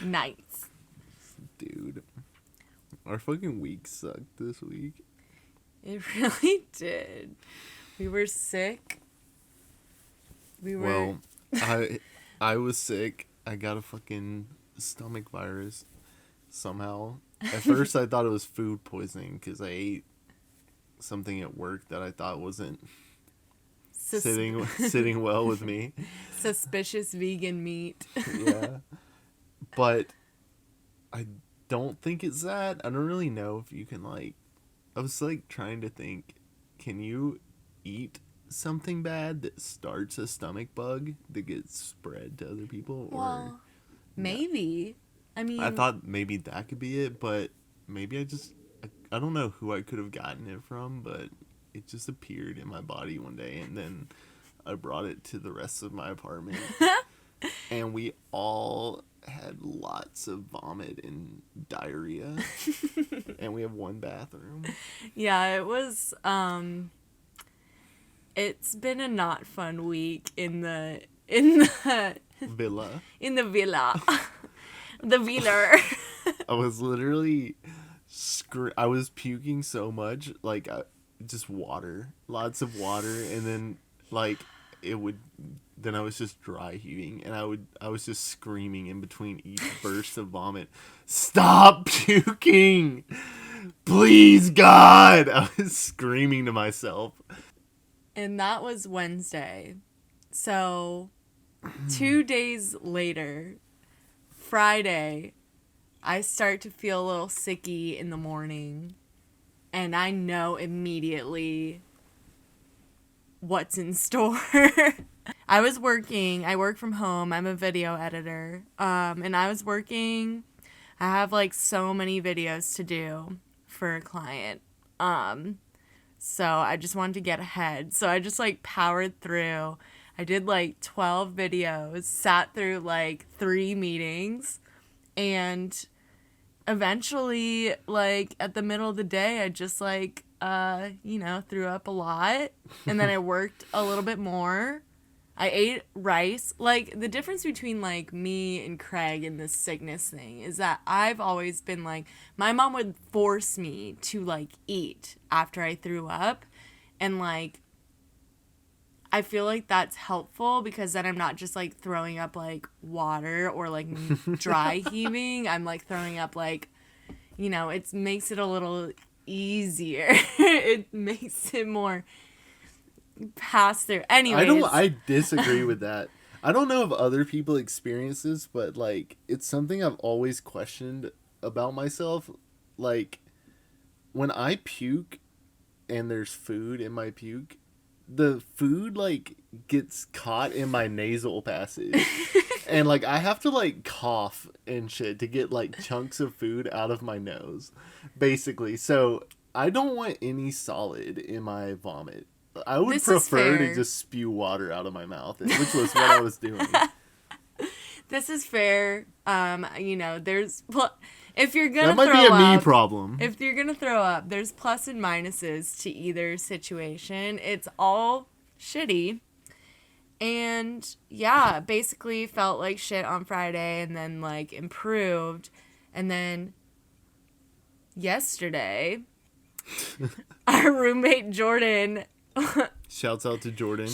Nice. Dude, our fucking week sucked this week. It really did. We were sick. Well, I was sick. I got a fucking stomach virus somehow. At first, I thought it was food poisoning because I ate something at work that I thought wasn't sitting well with me. Suspicious vegan meat. Yeah. But I don't think it's that. I don't really know if you can, like... I was, like, trying to think, can you eat something bad that starts a stomach bug that gets spread to other people? Well, maybe. I mean... I thought maybe that could be it, but maybe I don't know who I could have gotten it from, but it just appeared in my body one day, and then I brought it to the rest of my apartment. And we all had lots of vomit and diarrhea. And we have one bathroom. Yeah, it was, it's been a not fun week in the Villa. In the villa. The villa. I was literally I was puking so much, like, just water. Lots of water, and then, like, then I was just dry heaving, and I was just screaming in between each burst of vomit, "Stop puking! Please, God!" I was screaming to myself. And that was Wednesday. So, 2 days later, Friday, I start to feel a little sicky in the morning, and I know immediately what's in store. I work from home. I'm a video editor. And I was working. I have like so many videos to do for a client. So I just wanted to get ahead. So I just like powered through. I did like 12 videos, sat through like 3 meetings, and eventually, like at the middle of the day, I just like, threw up a lot, and then I worked a little bit more. I ate rice. Like, the difference between, like, me and Craig in this sickness thing is that I've always been, like, my mom would force me to, like, eat after I threw up. And, like, I feel like that's helpful because then I'm not just, like, throwing up, like, water or, like, dry heaving. I'm, like, throwing up, like, it makes it a little easier. It makes it more... pass through. Anyways. I disagree with that. I don't know if other people experience this, but like it's something I've always questioned about myself. Like when I puke and there's food in my puke, the food like gets caught in my nasal passage. And like I have to like cough and shit to get like chunks of food out of my nose, basically. So I don't want any solid in my vomit. I would prefer to just spew water out of my mouth, which was what I was doing. This is fair. There's... if you're going to throw up... That might be a me problem. If you're going to throw up, there's plus and minuses to either situation. It's all shitty. And, yeah, basically felt like shit on Friday and then, like, improved. And then yesterday, our roommate Jordan... Shouts out to Jordan.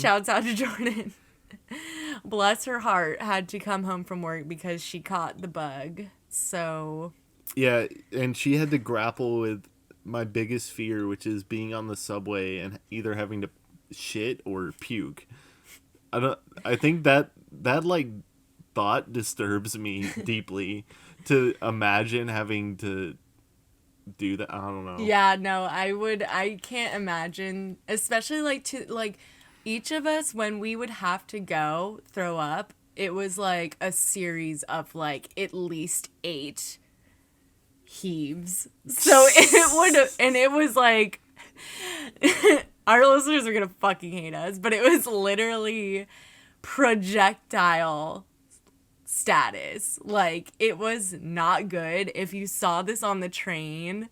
Bless her heart, had to come home from work because she caught the bug. So yeah, and she had to grapple with my biggest fear, which is being on the subway and either having to shit or puke. I think that like thought disturbs me deeply to imagine having to do that. I don't know. Yeah, no, I can't imagine, especially like each of us, when we would have to go throw up, it was like a series of like at least 8 heaves. So it was like our listeners are gonna fucking hate us, but it was literally projectile status. Like, it was not good. If you saw this on the train,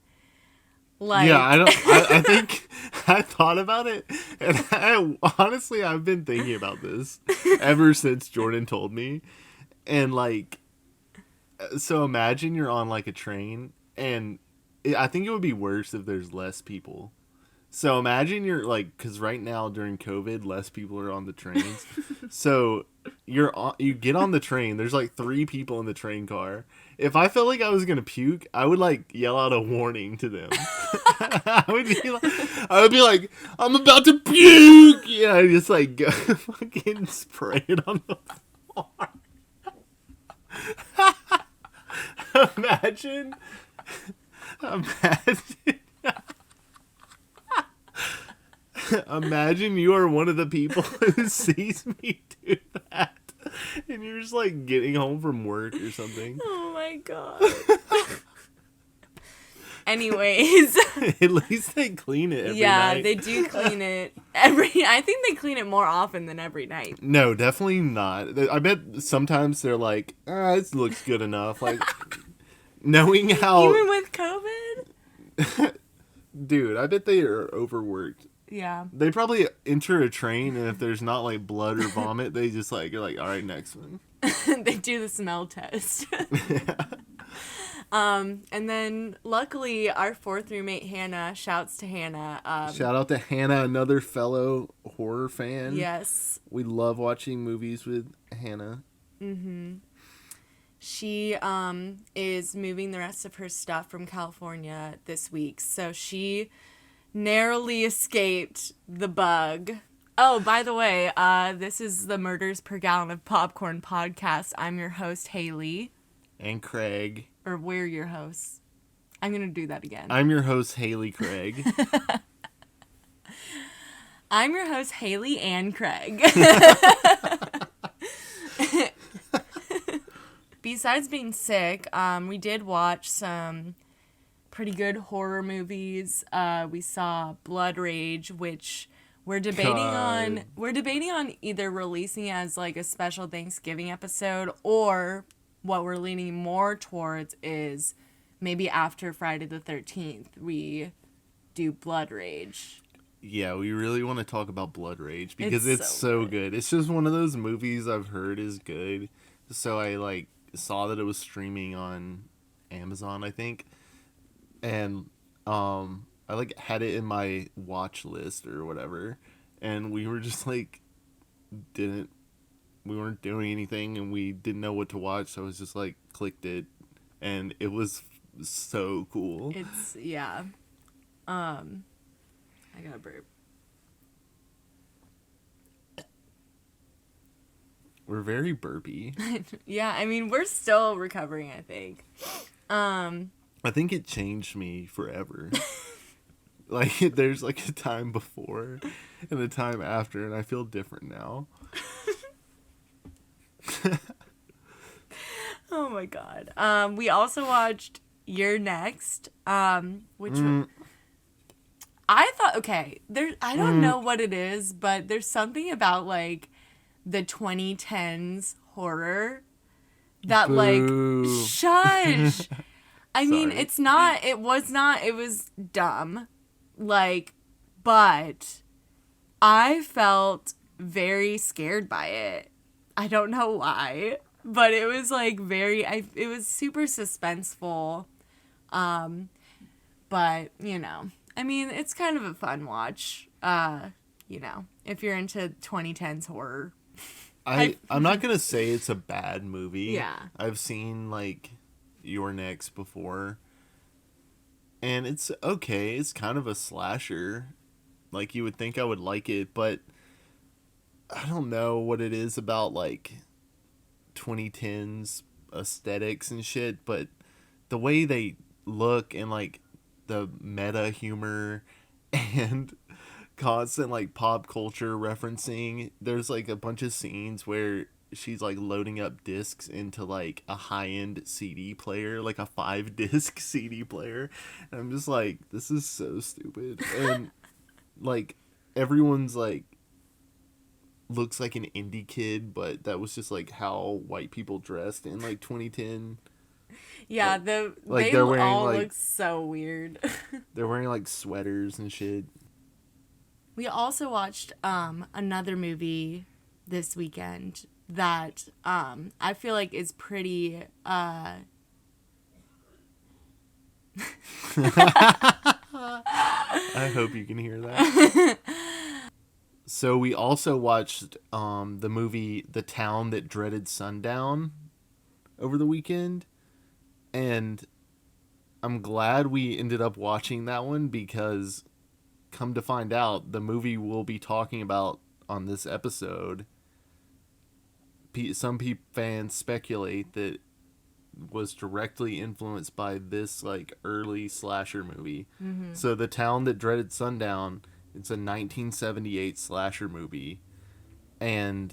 like... Yeah, I I thought about it, and honestly, I've been thinking about this ever since Jordan told me. And, like, so imagine you're on, like, a train, and I think it would be worse if there's less people. So imagine you're, like, because right now during COVID, less people are on the trains. So you get on the train, there's, like, 3 people in the train car. If I felt like I was going to puke, I would, like, yell out a warning to them. I would be like, I'm about to puke! Yeah, just, like, go fucking spray it on the floor. Imagine. Imagine you are one of the people who sees me do that. And you're just like getting home from work or something. Oh my god. Anyways. At least they clean it every night. Yeah, they do clean it I think they clean it more often than every night. No, definitely not. I bet sometimes they're like, this looks good enough. Like, knowing how... Even with COVID? Dude, I bet they are overworked. Yeah. They probably enter a train, and if there's not, like, blood or vomit, they just, like, are like, all right, next one. They do the smell test. Yeah. And then, luckily, our 4th roommate, Hannah, shouts to Hannah. Shout out to Hannah, another fellow horror fan. Yes. We love watching movies with Hannah. Mm-hmm. She is moving the rest of her stuff from California this week, so she narrowly escaped the bug. Oh, by the way, this is the Murders Per Gallon of Popcorn podcast. I'm your host, Haley. And Craig. Or we're your hosts. I'm going to do that again. I'm your host, Haley Craig. I'm your host, Haley and Craig. Besides being sick, we did watch some pretty good horror movies. We saw Blood Rage, which we're debating on. We're debating on either releasing as like a special Thanksgiving episode, or what we're leaning more towards is maybe after Friday the 13th we do Blood Rage. Yeah, we really want to talk about Blood Rage because it's so good. It's just one of those movies I've heard is good. So I like saw that it was streaming on Amazon, I think. And I like had it in my watch list or whatever. And we were just like we weren't doing anything and we didn't know what to watch, so I was just like clicked it and it was so cool. It's yeah. I got a burp. We're very burpy. Yeah, I mean we're still recovering, I think. I think it changed me forever. Like there's like a time before and a time after and I feel different now. Oh my god. We also watched You're Next, which I thought, okay, I don't know what it is, but there's something about like the 2010s horror that Boo. like shush. I mean, it was dumb. Like, but I felt very scared by it. I don't know why, but it was like it was super suspenseful. But, you know, I mean, it's kind of a fun watch. You know, if you're into 2010s horror. I'm not going to say it's a bad movie. Yeah. I've seen like Your Next before. And it's okay. It's kind of a slasher. Like you would think I would like it, but I don't know what it is about like 2010s aesthetics and shit, but the way they look and like the meta humor and constant like pop culture referencing, there's like a bunch of scenes where she's like loading up discs into like a high-end CD player, like a 5-disc CD player, and I'm just like, this is so stupid. And like everyone's like looks like an indie kid, but that was just like how white people dressed in like 2010. Yeah, like they they're wearing all like look so weird. they're wearing like sweaters and shit. We also watched another movie this weekend that I feel like is pretty I hope you can hear that. So we also watched the movie The Town That Dreaded Sundown over the weekend, and I'm glad we ended up watching that one because, come to find out, the movie we'll be talking about on this episode, some fans speculate that was directly influenced by this like early slasher movie. Mm-hmm. So The Town That Dreaded Sundown, it's a 1978 slasher movie, and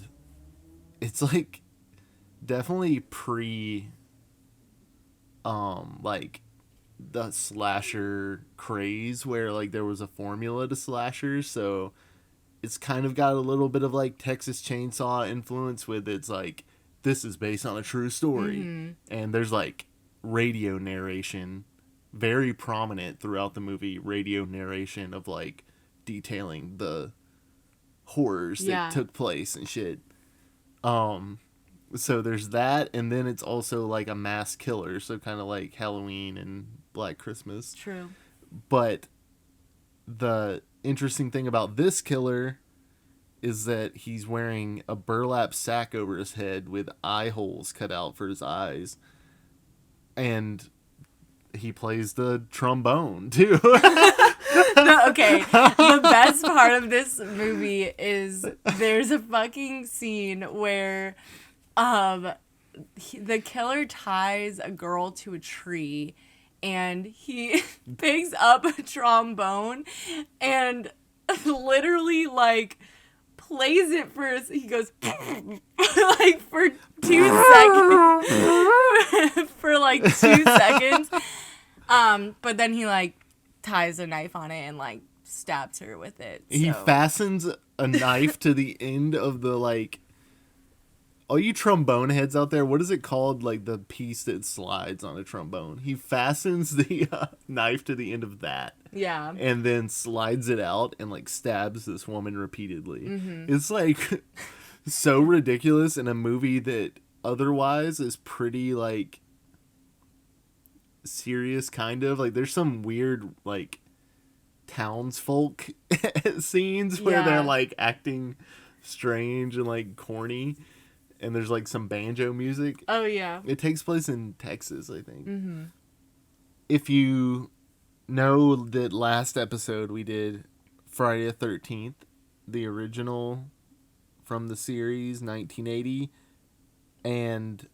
it's like definitely pre like the slasher craze where like there was a formula to slashers, so it's kind of got a little bit of like Texas Chainsaw influence with it's like this is based on a true story. Mm-hmm. And there's like radio narration, very prominent throughout the movie, radio narration of like detailing the horrors that took place and shit. So there's that, and then it's also like a mass killer, so kind of like Halloween and Black Christmas. True. But the interesting thing about this killer is that he's wearing a burlap sack over his head with eye holes cut out for his eyes. And he plays the trombone, too. Okay, the best part of this movie is there's a fucking scene where the killer ties a girl to a tree and he picks up a trombone and literally like plays it for he goes like for 2 seconds for like 2 seconds, but then he like ties a knife on it and like stabs her with it. So. He fastens a knife to the end of the like, all you trombone heads out there, what is it called? Like the piece that slides on a trombone. He fastens the knife to the end of that. Yeah. And then slides it out and like stabs this woman repeatedly. Mm-hmm. It's like so ridiculous in a movie that otherwise is pretty like serious, kind of. Like there's some weird like townsfolk scenes where they're like acting strange and like corny. And there's like some banjo music. Oh, yeah. It takes place in Texas, I think. Mm-hmm. If you know that last episode we did Friday the 13th, the original from the series, 1980. And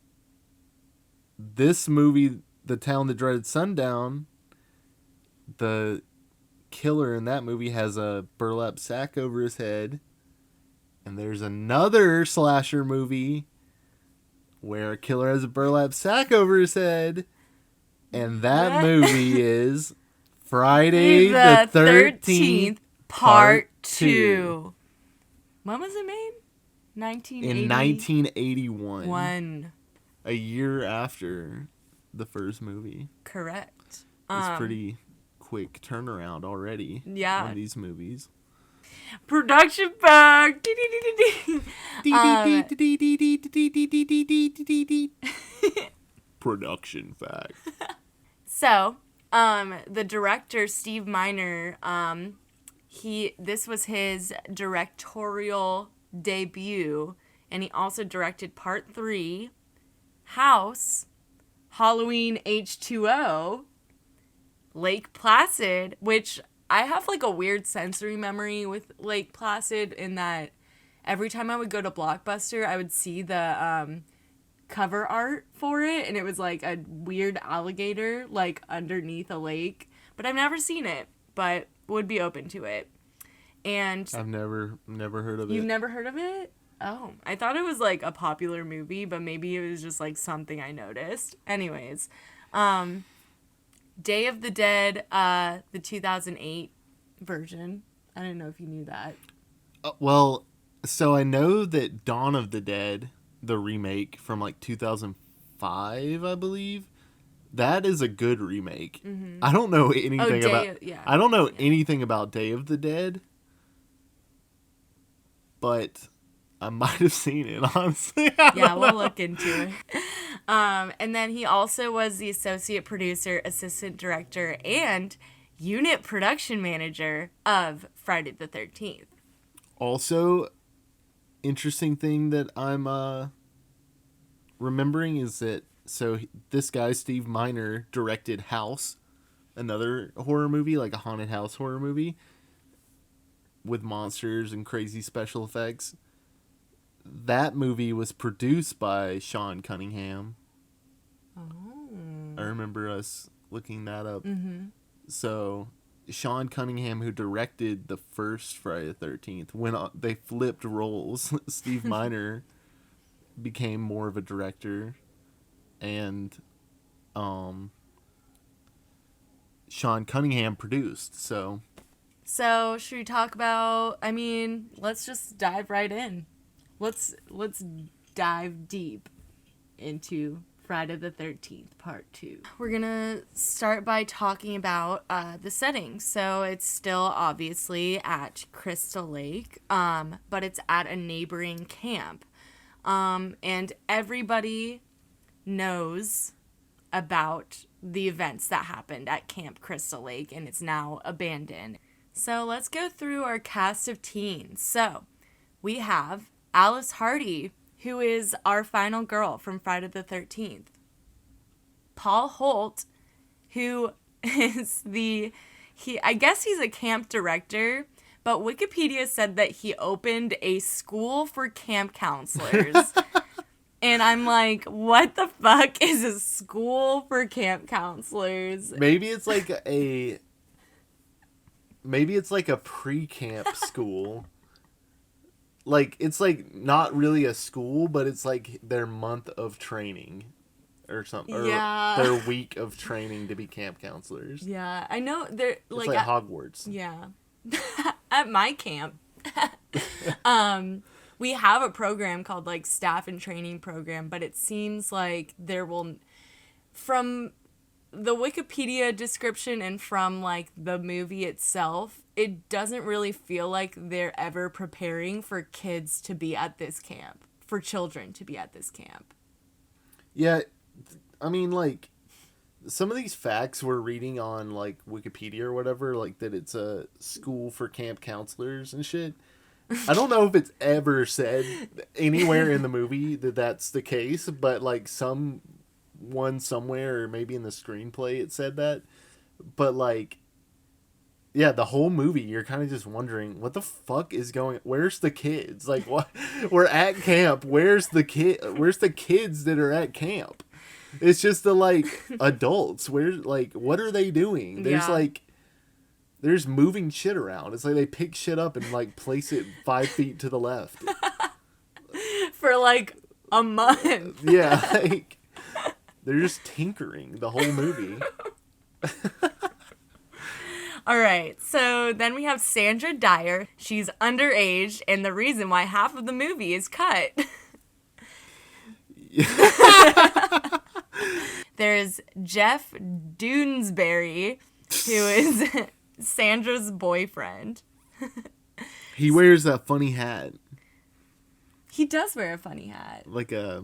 this movie, The Town That Dreaded Sundown, the killer in that movie has a burlap sack over his head. And there's another slasher movie where a killer has a burlap sack over his head. And that movie is Friday the 13th, Part 2. When was it made? 1980? In 1981. One. A year after the first movie. Correct. It's pretty quick turnaround already on these movies. Production fact. Production fact. So, the director Steve Miner, this was his directorial debut, and he also directed Part 3, House, Halloween H2O, Lake Placid, which I have like a weird sensory memory with Lake Placid in that every time I would go to Blockbuster, I would see the cover art for it, and it was like a weird alligator like underneath a lake. But I've never seen it, but would be open to it. And I've never heard of it. You've never heard of it? Oh, I thought it was like a popular movie, but maybe it was just like something I noticed. Anyways, Day of the Dead, the 2008 version. I didn't know if you knew that. Well, so I know that Dawn of the Dead, the remake from like 2005, I believe, that is a good remake. Mm-hmm. I don't know anything about. I don't know anything about Day of the Dead. but I might have seen it, honestly. Yeah, we'll look into it. And then he also was the associate producer, assistant director, and unit production manager of Friday the 13th. Also, interesting thing that I'm remembering is that this guy, Steve Miner, directed House, another horror movie, like a haunted house horror movie with monsters and crazy special effects. That movie was produced by Sean Cunningham. Oh. I remember us looking that up. Mm-hmm. So, Sean Cunningham, who directed the first Friday the 13th, when they flipped roles, Steve Miner became more of a director, and Sean Cunningham produced. So, should we talk about, let's just dive right in. Let's dive deep into Friday the 13th, Part 2. We're going to start by talking about the setting. So it's still obviously at Crystal Lake, but it's at a neighboring camp. And everybody knows about the events that happened at Camp Crystal Lake, and it's now abandoned. So let's go through our cast of teens. So we have Alice Hardy, who is our final girl from Friday the 13th. Paul Holt, who is I guess he's a camp director, but Wikipedia said that he opened a school for camp counselors. And I'm like, what the fuck is a school for camp counselors? maybe it's like a pre-camp school. Like, it's like not really a school, but it's like their month of training or something. Yeah. Or their week of training to be camp counselors. Yeah, I know they're It's like Hogwarts. Yeah. At my camp. We have a program called like staff and training program, but it seems like from the Wikipedia description and from like the movie itself, it doesn't really feel like they're ever preparing for kids to be at this camp, for children to be at this camp. Yeah, I mean, like, some of these facts we're reading on like Wikipedia or whatever, like that it's a school for camp counselors and shit. I don't know if it's ever said anywhere in the movie that that's the case, but like someone somewhere, or maybe in the screenplay it said that. But like, yeah, the whole movie you're kind of just wondering what the fuck is where's the kids? Like, what? We're at camp. Where's the kids that are at camp? It's just the like adults. What are they doing? There's moving shit around. It's like they pick shit up and like place it 5 feet to the left. For like a month. Yeah, like they're just tinkering the whole movie. All right, so then we have Sandra Dyer. She's underage, and the reason why half of the movie is cut. There's Jeff Doonesbury, who is Sandra's boyfriend. He wears that funny hat. He does wear a funny hat. Like I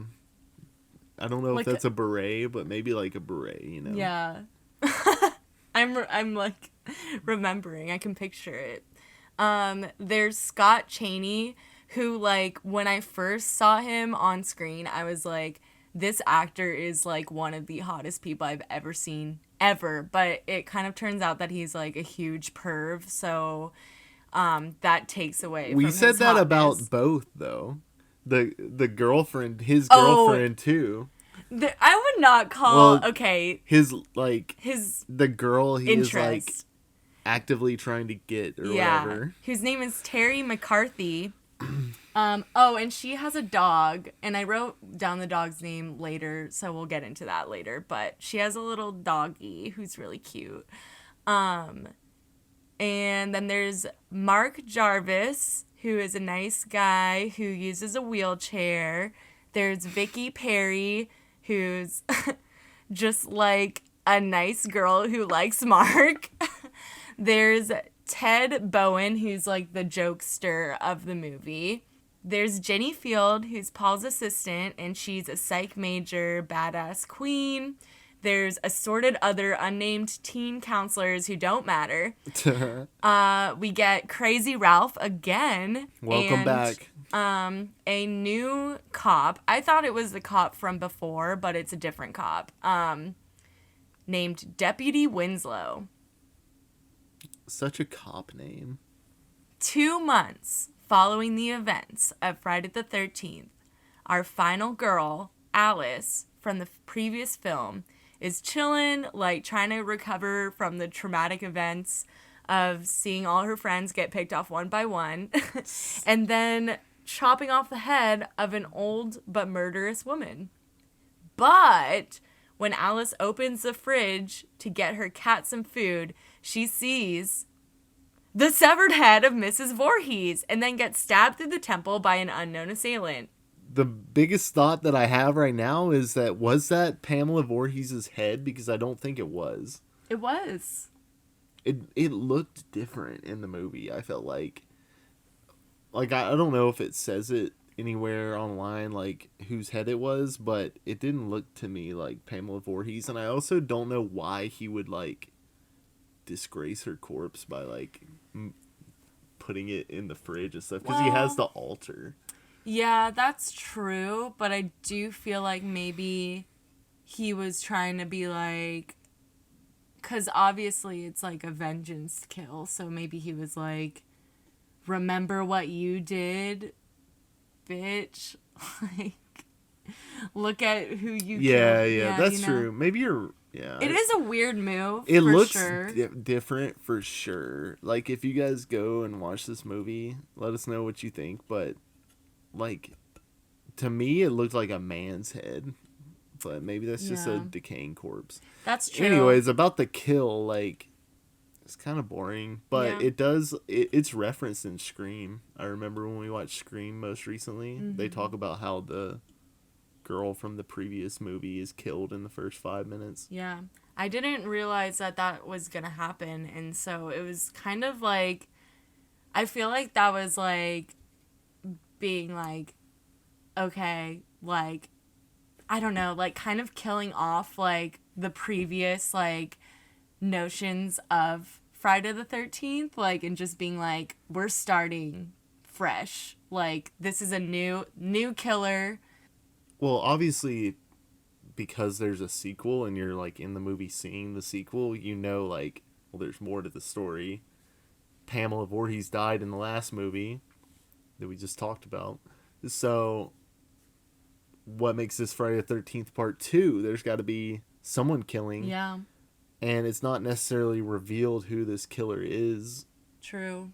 don't know if that's a beret, but maybe like a beret, you know? Yeah. I'm like remembering. I can picture it. There's Scott Chaney, who like when I first saw him on screen, I was like, this actor is like one of the hottest people I've ever seen ever. But it kind of turns out that he's like a huge perv, so that takes away. We from said his that hotness. about both though. The girlfriend, his girlfriend too. I would not call the girl he interest. is like actively trying to get or whatever. Whose name is Terry McCarthy. And she has a dog, and I wrote down the dog's name later, so we'll get into that later, but she has a little doggy who's really cute. And then there's Mark Jarvis, who is a nice guy who uses a wheelchair. There's Vicky Perry, who's just like a nice girl who likes Mark. There's Ted Bowen, who's like the jokester of the movie. there's Jenny Field, who's Paul's assistant, and she's a psych major, badass queen. There's assorted other unnamed teen counselors who don't matter. We get Crazy Ralph again. Welcome back. A new cop. I thought it was the cop from before, but it's a different cop. Named Deputy Winslow. Such a cop name. 2 months following the events of Friday the 13th, our final girl, Alice, from the previous film, is chilling, like trying to recover from the traumatic events of seeing all her friends get picked off one by one, and then chopping off the head of an old but murderous woman. But when Alice opens the fridge to get her cat some food, she sees the severed head of Mrs. Voorhees and then gets stabbed through the temple by an unknown assailant. The biggest thought that I have right now is that, was that Pamela Voorhees' head? Because I don't think it was. It was. It looked different in the movie, I felt like. Like, I don't know if it says it anywhere online, like, whose head it was, but it didn't look to me like Pamela Voorhees. And I also don't know why he would, like, disgrace her corpse by, like, putting it in the fridge and stuff. Because he has the altar. Yeah, that's true, but I do feel like maybe he was trying to be like, because obviously it's like a vengeance kill, so maybe he was like, remember what you did, bitch? Like, look at who you killed. Yeah, that's true. Maybe you're, It is a weird move, it for looks sure. different for sure. Like, if you guys go and watch this movie, let us know what you think, but like, to me, it looked like a man's head, but maybe that's just a decaying corpse. That's true. Anyways, about the kill, like, it's kind of boring, but it's referenced in Scream. I remember when we watched Scream most recently, they talk about how the girl from the previous movie is killed in the first 5 minutes. Yeah. I didn't realize that was going to happen, and so it was kind of like, I feel like that was like, being like, okay, like, I don't know, like, kind of killing off, like, the previous, like, notions of Friday the 13th, like, and just being like, we're starting fresh. Like, this is a new killer. Well, obviously, because there's a sequel and you're, like, in the movie seeing the sequel, you know, like, well, there's more to the story. Pamela Voorhees died in the last movie that we just talked about. So, what makes this Friday the 13th part 2? There's got to be someone killing. Yeah. And it's not necessarily revealed who this killer is. True.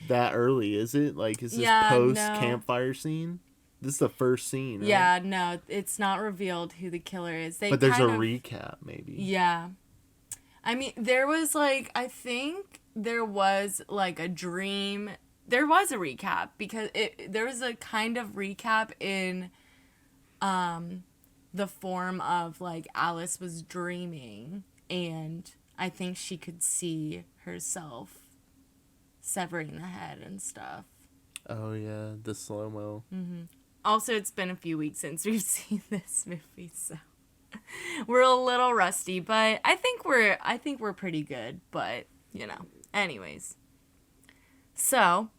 That early, is it? Like, is this post-campfire scene? This is the first scene, right? Yeah, no, it's not revealed who the killer is. But there's a recap, maybe. Yeah. I mean, there was, like, I think there was, like, a dream. There was a recap, because there was a kind of recap in the form of, like, Alice was dreaming, and I think she could see herself severing the head and stuff. Oh, yeah, the slow-mo. Mm-hmm. Also, it's been a few weeks since we've seen this movie, so we're a little rusty, but I think we're pretty good, but, you know, anyways. So,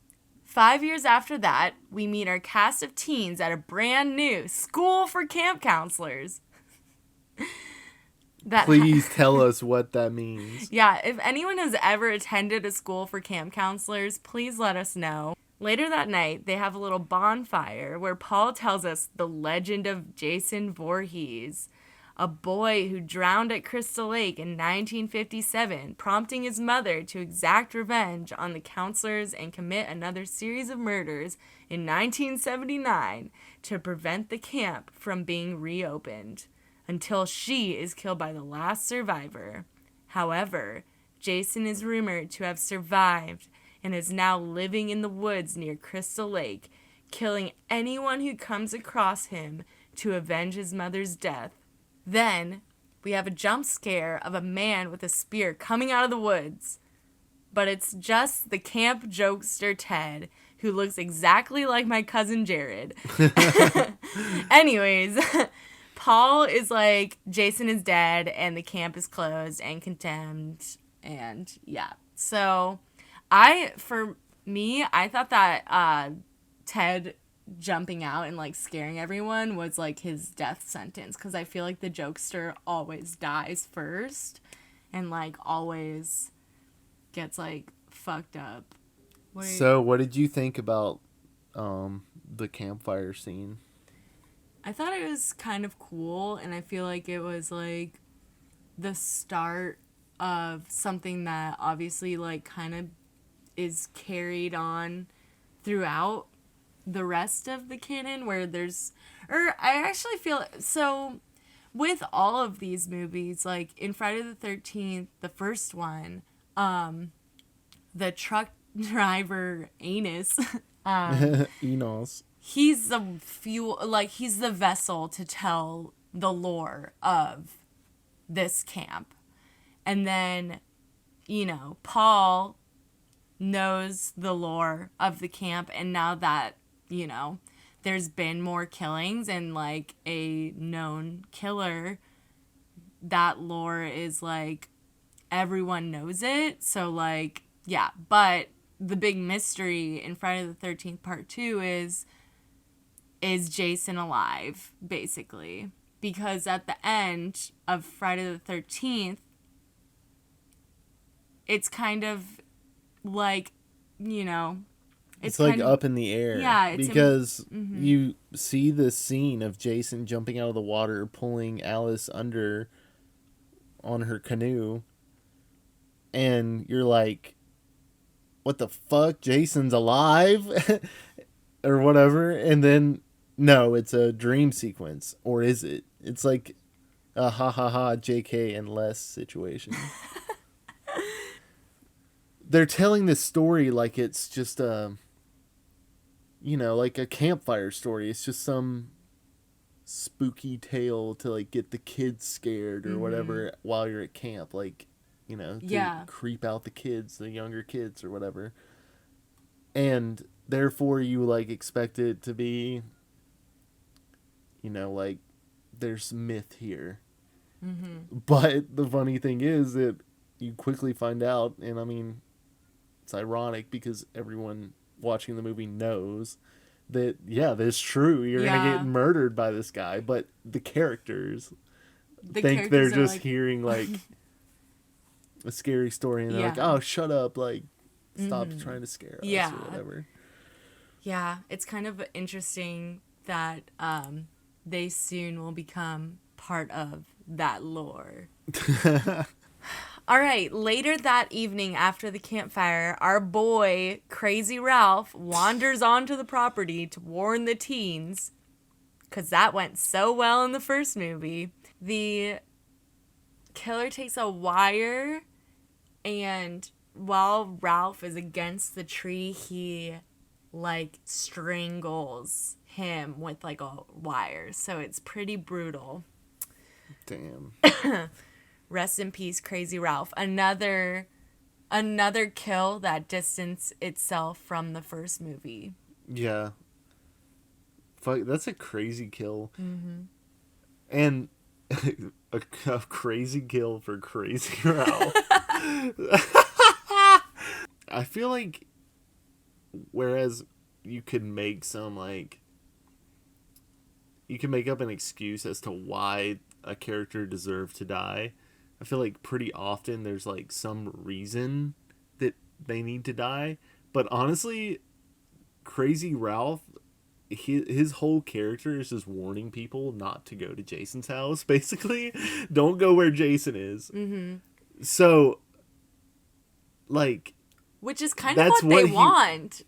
5 years after that, we meet our cast of teens at a brand new school for camp counselors. Please tell us what that means. Yeah, if anyone has ever attended a school for camp counselors, please let us know. Later that night, they have a little bonfire where Paul tells us the legend of Jason Voorhees, a boy who drowned at Crystal Lake in 1957, prompting his mother to exact revenge on the counselors and commit another series of murders in 1979 to prevent the camp from being reopened, until she is killed by the last survivor. However, Jason is rumored to have survived and is now living in the woods near Crystal Lake, killing anyone who comes across him to avenge his mother's death. Then, we have a jump scare of a man with a spear coming out of the woods. But it's just the camp jokester Ted, who looks exactly like my cousin Jared. Anyways, Paul is like, Jason is dead and the camp is closed and condemned. And yeah. So for me, I thought that Ted jumping out and like scaring everyone was like his death sentence, because I feel like the jokester always dies first and like always gets like fucked up. What did you think about the campfire scene? I thought it was kind of cool, and I feel like it was like the start of something that obviously like kind of is carried on throughout the rest of the canon, where I actually feel, so with all of these movies, like in Friday the 13th, the first one, the truck driver Anus, Enos. he's the fuel, like he's the vessel to tell the lore of this camp. And then, Paul knows the lore of the camp, and now that, there's been more killings and like a known killer, that lore is like everyone knows it. So like, yeah, but the big mystery in Friday the 13th Part 2 is Jason alive, basically. Because at the end of Friday the 13th, it's kind of like, it's like up in the air. Yeah. Because you see this scene of Jason jumping out of the water, pulling Alice under on her canoe. And you're like, what the fuck? Jason's alive? Or whatever. And then, no, it's a dream sequence. Or is it? It's like a ha ha ha JK and less situation. They're telling this story like it's just like a campfire story. It's just some spooky tale to like get the kids scared or whatever while you're at camp. Like, to creep out the kids, the younger kids or whatever. And therefore you like expect it to be, like there's myth here. But the funny thing is that you quickly find out, and I mean, it's ironic because everyone watching the movie knows that, yeah, that's true. You're going to get murdered by this guy. But the characters think they're just like... hearing, like, a scary story. And they're like, oh, shut up. Like, stop trying to scare us or whatever. Yeah, it's kind of interesting that they soon will become part of that lore. All right, later that evening after the campfire, our boy, Crazy Ralph, wanders onto the property to warn the teens, because that went so well in the first movie. The killer takes a wire, and while Ralph is against the tree, he, like, strangles him with, like, a wire. So it's pretty brutal. Damn. Rest in peace, Crazy Ralph. Another kill that distanced itself from the first movie. Yeah. Fuck, that's a crazy kill. And a crazy kill for Crazy Ralph. I feel like, whereas you could make you can make up an excuse as to why a character deserved to die, I feel like pretty often there's like some reason that they need to die. But honestly, Crazy Ralph, his whole character is just warning people not to go to Jason's house, basically. Don't go where Jason is. So, like... Which is kind of what they want.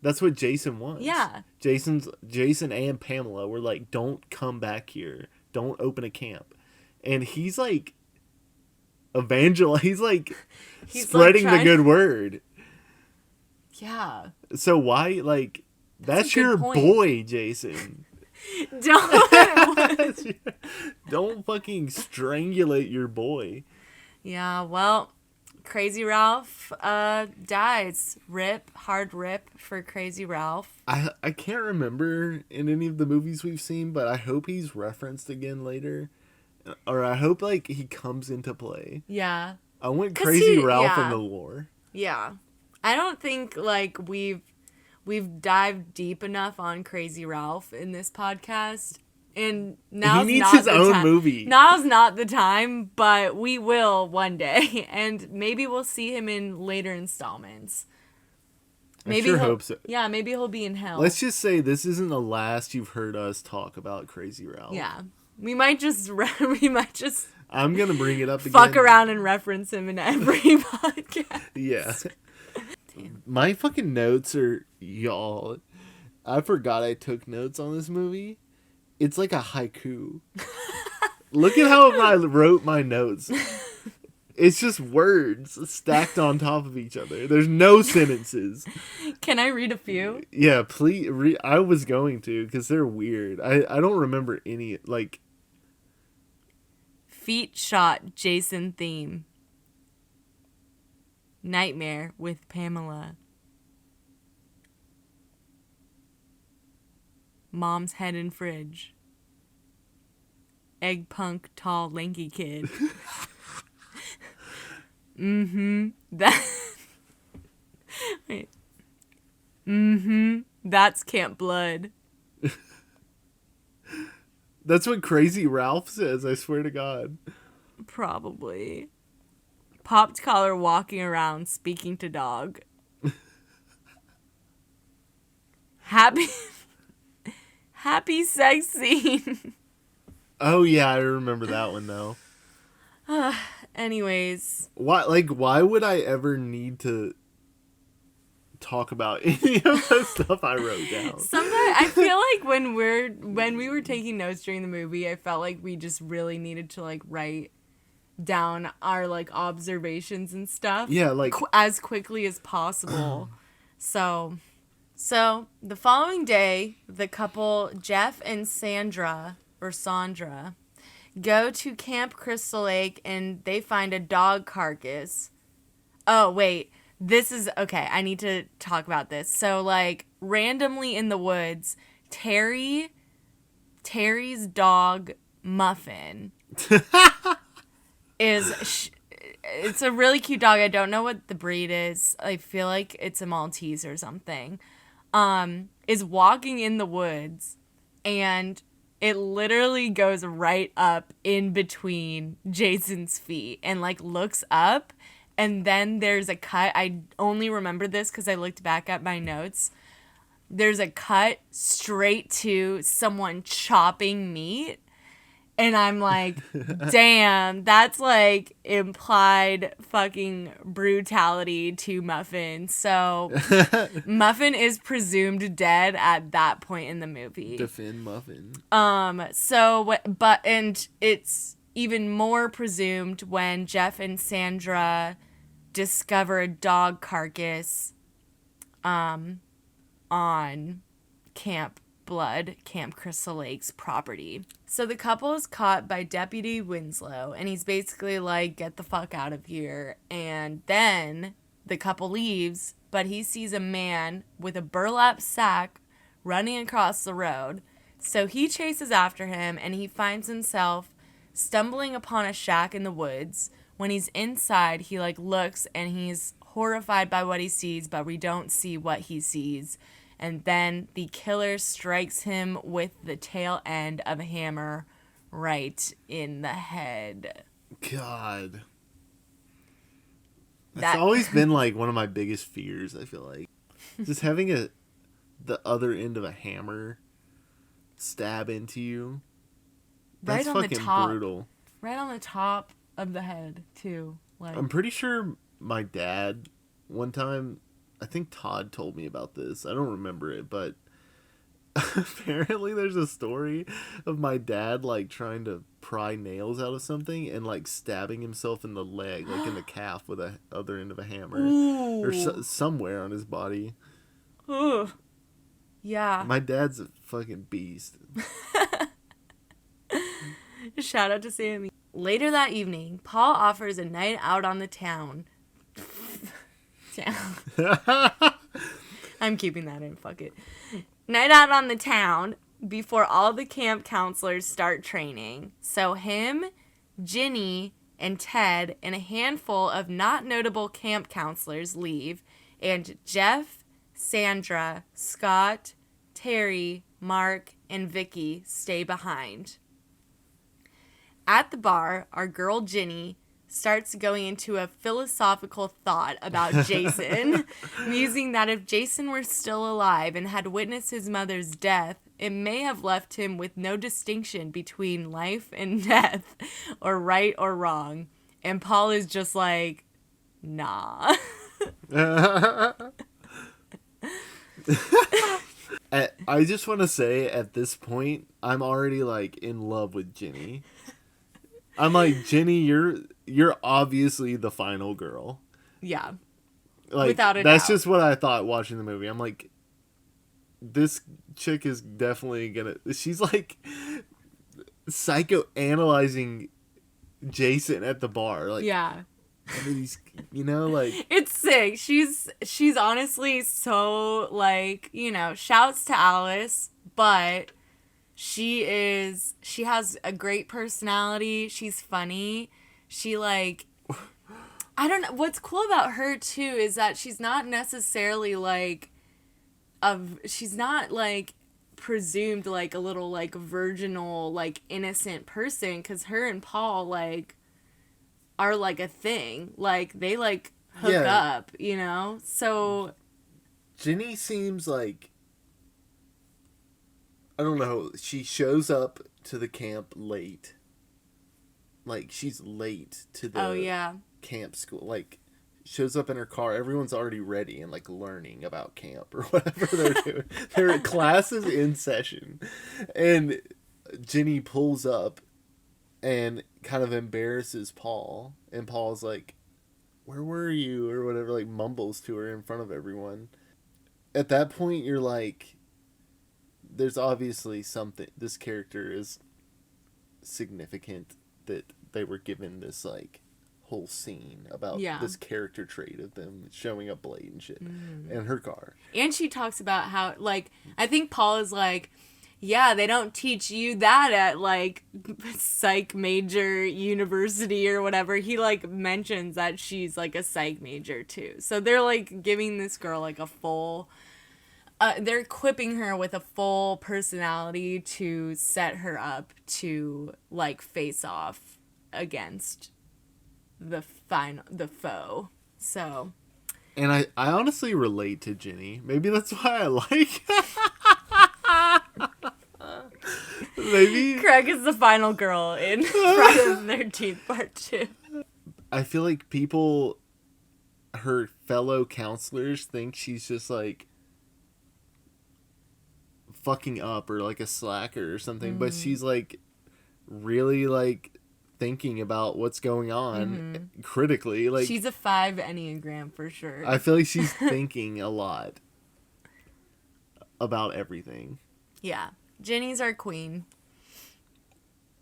That's what Jason wants. Yeah. Jason and Pamela were like, don't come back here. Don't open a camp. And he's like... he's spreading the good word. Yeah. So why, like, that's your boy, Jason. Don't fucking strangulate your boy. Yeah, well, Crazy Ralph dies. Hard rip for Crazy Ralph. I can't remember in any of the movies we've seen, but I hope he's referenced again later. Or I hope, like, he comes into play. Yeah. I want Crazy Ralph in the lore. Yeah. I don't think, like, we've dived deep enough on Crazy Ralph in this podcast. And now's he needs not his the own time. movie. Now's not the time, but we will one day. And maybe we'll see him in later installments. I sure hope so. Yeah, maybe he'll be in hell. Let's just say this isn't the last you've heard us talk about Crazy Ralph. Yeah. We might just I'm going to bring it up again. Fuck around and reference him in every podcast. Yeah. My fucking notes are, y'all, I forgot I took notes on this movie. It's like a haiku. Look at how I wrote my notes. It's just words stacked on top of each other. There's no sentences. Can I read a few? Yeah, please. I was going to, because they're weird. I don't remember any, like... Feet shot Jason theme. Nightmare with Pamela. Mom's head in fridge. Egg punk, tall, lanky kid. That. Wait. That's Camp Blood. That's what Crazy Ralph says, I swear to God. Probably. Popped collar walking around speaking to dog. Happy sex scene. Oh yeah, I remember that one though. Anyways. Why would I ever need to talk about any of the stuff I wrote down? Sometimes I feel like when we were taking notes during the movie, I felt like we just really needed to like write down our like observations and stuff. Yeah, like as quickly as possible. So the following day, the couple Jeff and Sandra go to Camp Crystal Lake and they find a dog carcass. Oh wait, this is okay. I need to talk about this. So like randomly in the woods, Terry's dog Muffin it's a really cute dog. I don't know what the breed is. I feel like it's a Maltese or something. Is walking in the woods and it literally goes right up in between Jason's feet and like looks up, and then there's a cut. I only remember this because I looked back at my notes. There's a cut straight to someone chopping meat. And I'm like, damn, that's like implied fucking brutality to Muffin. So Muffin is presumed dead at that point in the movie. Defend Muffin. And it's even more presumed when Jeff and Sandra discover a dog carcass on Camp Crystal Lake's property. So the couple is caught by Deputy Winslow, and he's basically like, get the fuck out of here. And then the couple leaves, but he sees a man with a burlap sack running across the road. So he chases after him, and he finds himself stumbling upon a shack in the woods. When he's inside, he like looks, and he's horrified by what he sees, but we don't see what he sees. And then the killer strikes him with the tail end of a hammer right in the head. God. That's always been like one of my biggest fears, I feel like. Just having the other end of a hammer stab into you. That's right on fucking the top, brutal. Right on the top of the head, too. Like, I'm pretty sure my dad, one time, I think Todd told me about this. I don't remember it, but apparently there's a story of my dad like trying to pry nails out of something and like stabbing himself in the leg, like in the calf with the other end of a hammer. Ooh. Or somewhere on his body. Ugh. Yeah. My dad's a fucking beast. Shout out to Sammy. Later that evening, Paul offers a night out on the town Yeah. I'm keeping that in. Fuck it. Night out on the town before all the camp counselors start training. So him, Ginny, and Ted and a handful of not notable camp counselors leave, and Jeff, Sandra, Scott, Terry, Mark, and Vicky stay behind. At the bar, our girl Ginny starts going into a philosophical thought about Jason, musing that if Jason were still alive and had witnessed his mother's death, it may have left him with no distinction between life and death, or right or wrong. And Paul is just like, nah. I just want to say, at this point, I'm already, like, in love with Ginny. I'm like, Ginny, you're obviously the final girl. Yeah. Like, without a that's doubt. just what I thought watching the movie. I'm like, this chick is definitely gonna... She's, like, psychoanalyzing Jason at the bar. Like, Yeah. he's, you know, like... It's sick. She's honestly so, like, you know, shouts to Alice, but she has a great personality. She's funny. She, like, I don't know. What's cool about her, too, is that she's not necessarily, like, she's not, like, presumed, like, a little, like, virginal, like, innocent person, because her and Paul, like, are, like, a thing. Like, they, like, hook up, you know? So Ginny seems like... I don't know. She shows up to the camp late. Like, she's late to the camp school. Like, shows up in her car. Everyone's already ready and, like, learning about camp or whatever they're doing. Their class is in session. And Ginny pulls up and kind of embarrasses Paul. And Paul's like, where were you? Or whatever, like, mumbles to her in front of everyone. At that point, you're like... There's obviously something... This character is significant that they were given this, like, whole scene about this character trait of them showing up late and shit. And her car. And she talks about how, like, I think Paul is like, yeah, they don't teach you that at, like, psych major university or whatever. He, like, mentions that she's, like, a psych major, too. So they're, like, giving this girl, like, a full... they're equipping her with a full personality to set her up to, like, face off against the foe. So. And I honestly relate to Ginny. Maybe that's why I like. Maybe Craig is the final girl in Friday the 13th Part 2. I feel like people, her fellow counselors, think she's just like fucking up or like a slacker or something, but she's like really like thinking about what's going on critically. Like, she's a 5 Enneagram for sure. I feel like she's thinking a lot about everything. Yeah. Ginny's our queen.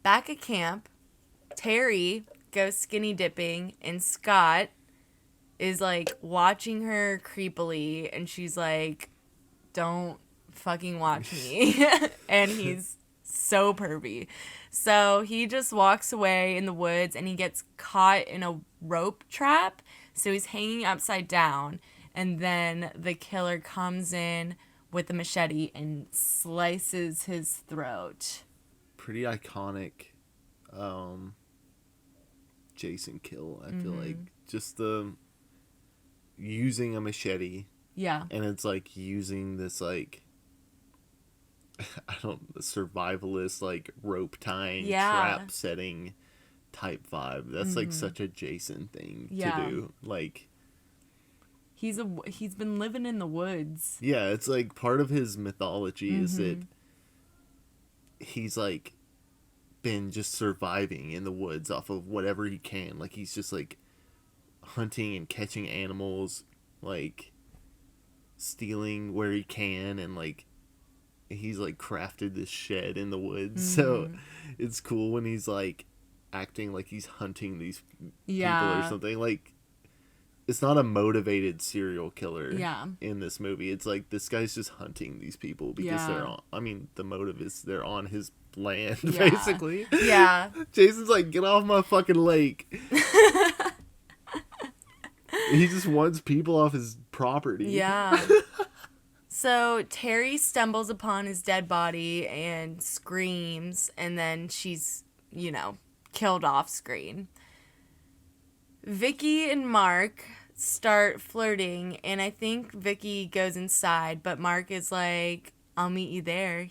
Back at camp, Terry goes skinny dipping and Scott is like watching her creepily and she's like, don't fucking watch me. And he's so pervy. So he just walks away in the woods and he gets caught in a rope trap. So he's hanging upside down. And then the killer comes in with a machete and slices his throat. Pretty iconic Jason kill, I feel like. Just the using a machete. Yeah. And it's like using this like survivalist like rope tying trap setting type vibe. That's like such a Jason thing to do. Like he's been living in the woods. Yeah, it's like part of his mythology is that he's like been just surviving in the woods off of whatever he can. Like he's just like hunting and catching animals, like stealing where he can, and like he's like crafted this shed in the woods. So it's cool when he's like acting like he's hunting these people or something. Like it's not a motivated serial killer Yeah. in this movie. It's like this guy's just hunting these people because they're on, I mean, the motive is they're on his land, basically. Yeah. Jason's like, get off my fucking lake. He just wants people off his property. Yeah. So Terry stumbles upon his dead body and screams, and then she's, killed off screen. Vicky and Mark start flirting, and I think Vicky goes inside, but Mark is like, I'll meet you there,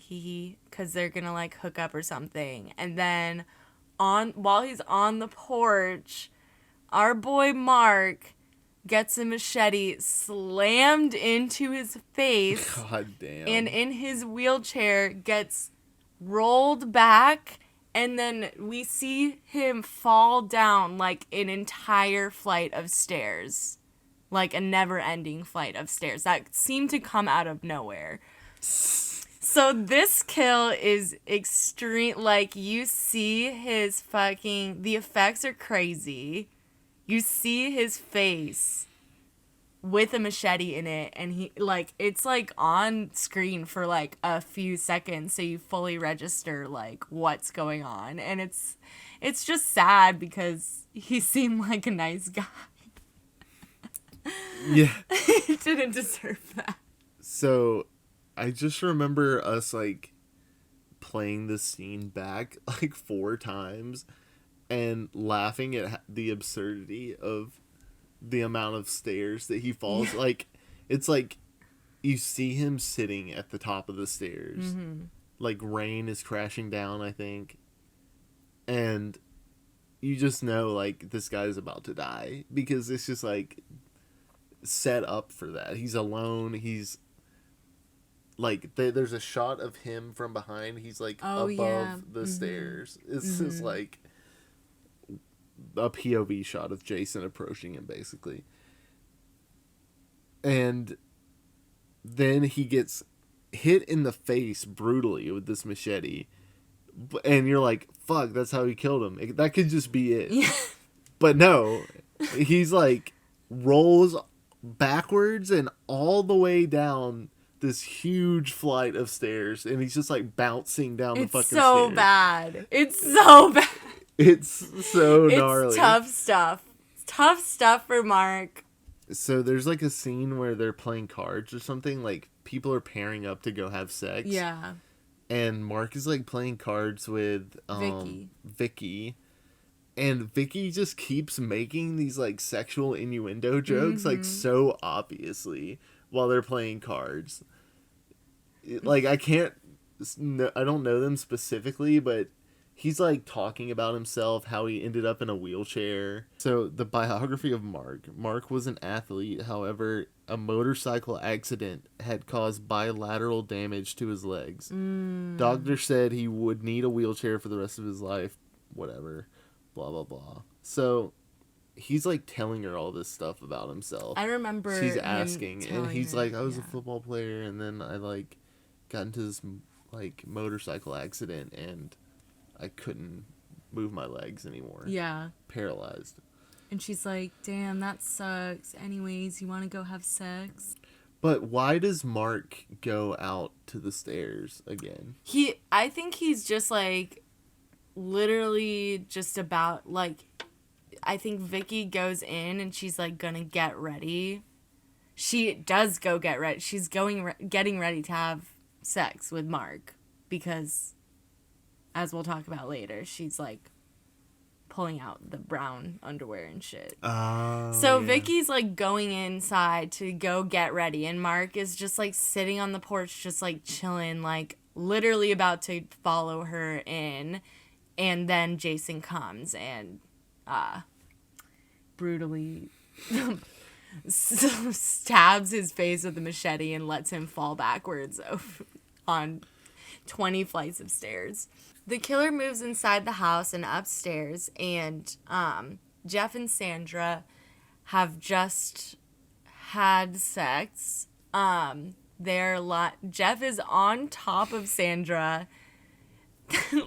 because they're gonna like hook up or something. And then while he's on the porch, our boy Mark gets a machete slammed into his face. God damn. And in his wheelchair gets rolled back, and then we see him fall down like an entire flight of stairs. Like a never-ending flight of stairs that seem to come out of nowhere. So this kill is extreme. Like, you see his the effects are crazy. You see his face with a machete in it, and he, like, it's, like, on screen for, like, a few seconds, so you fully register, like, what's going on. And it's just sad because he seemed like a nice guy. Yeah. He didn't deserve that. So, I just remember us, like, playing this scene back, like, 4 times and laughing at the absurdity of the amount of stairs that he falls. Yeah. Like, it's like you see him sitting at the top of the stairs. Mm-hmm. Like, rain is crashing down, I think. And you just know, like, this guy's about to die. Because it's just, like, set up for that. He's alone. He's, like, there's a shot of him from behind. He's, like, above the stairs. It's just, like, a POV shot of Jason approaching him, basically. And then he gets hit in the face brutally with this machete. And you're like, fuck, that's how he killed him. That could just be it. Yeah. But no, he's like, rolls backwards and all the way down this huge flight of stairs. And he's just like bouncing down the fucking stairs. It's so bad. It's so bad. It's so gnarly. It's tough stuff. Tough stuff for Mark. So there's like a scene where they're playing cards or something. Like, people are pairing up to go have sex. Yeah. And Mark is like playing cards with Vicky. And Vicky just keeps making these like sexual innuendo jokes, like so obviously, while they're playing cards. Like, I don't know them specifically, but he's, like, talking about himself, how he ended up in a wheelchair. So, the biography of Mark. Mark was an athlete. However, a motorcycle accident had caused bilateral damage to his legs. Doctor said he would need a wheelchair for the rest of his life. Whatever. Blah, blah, blah. So, he's, like, telling her all this stuff about himself. I remember she's asking. And he's like, I was a football player, and then I, like, got into this, like, motorcycle accident, and I couldn't move my legs anymore. Yeah. Paralyzed. And she's like, damn, that sucks. Anyways, you want to go have sex? But why does Mark go out to the stairs again? I think he's just, like, literally just about, like, I think Vicky goes in and she's, like, gonna get ready. She does go get ready. She's getting ready to have sex with Mark because, as we'll talk about later, she's, like, pulling out the brown underwear and shit. Oh, so yeah. Vicky's, like, going inside to go get ready, and Mark is just, like, sitting on the porch, just, like, chilling, like, literally about to follow her in, and then Jason comes and brutally stabs his face with a machete and lets him fall backwards on 20 flights of stairs. The killer moves inside the house and upstairs, and Jeff and Sandra have just had sex. Jeff is on top of Sandra,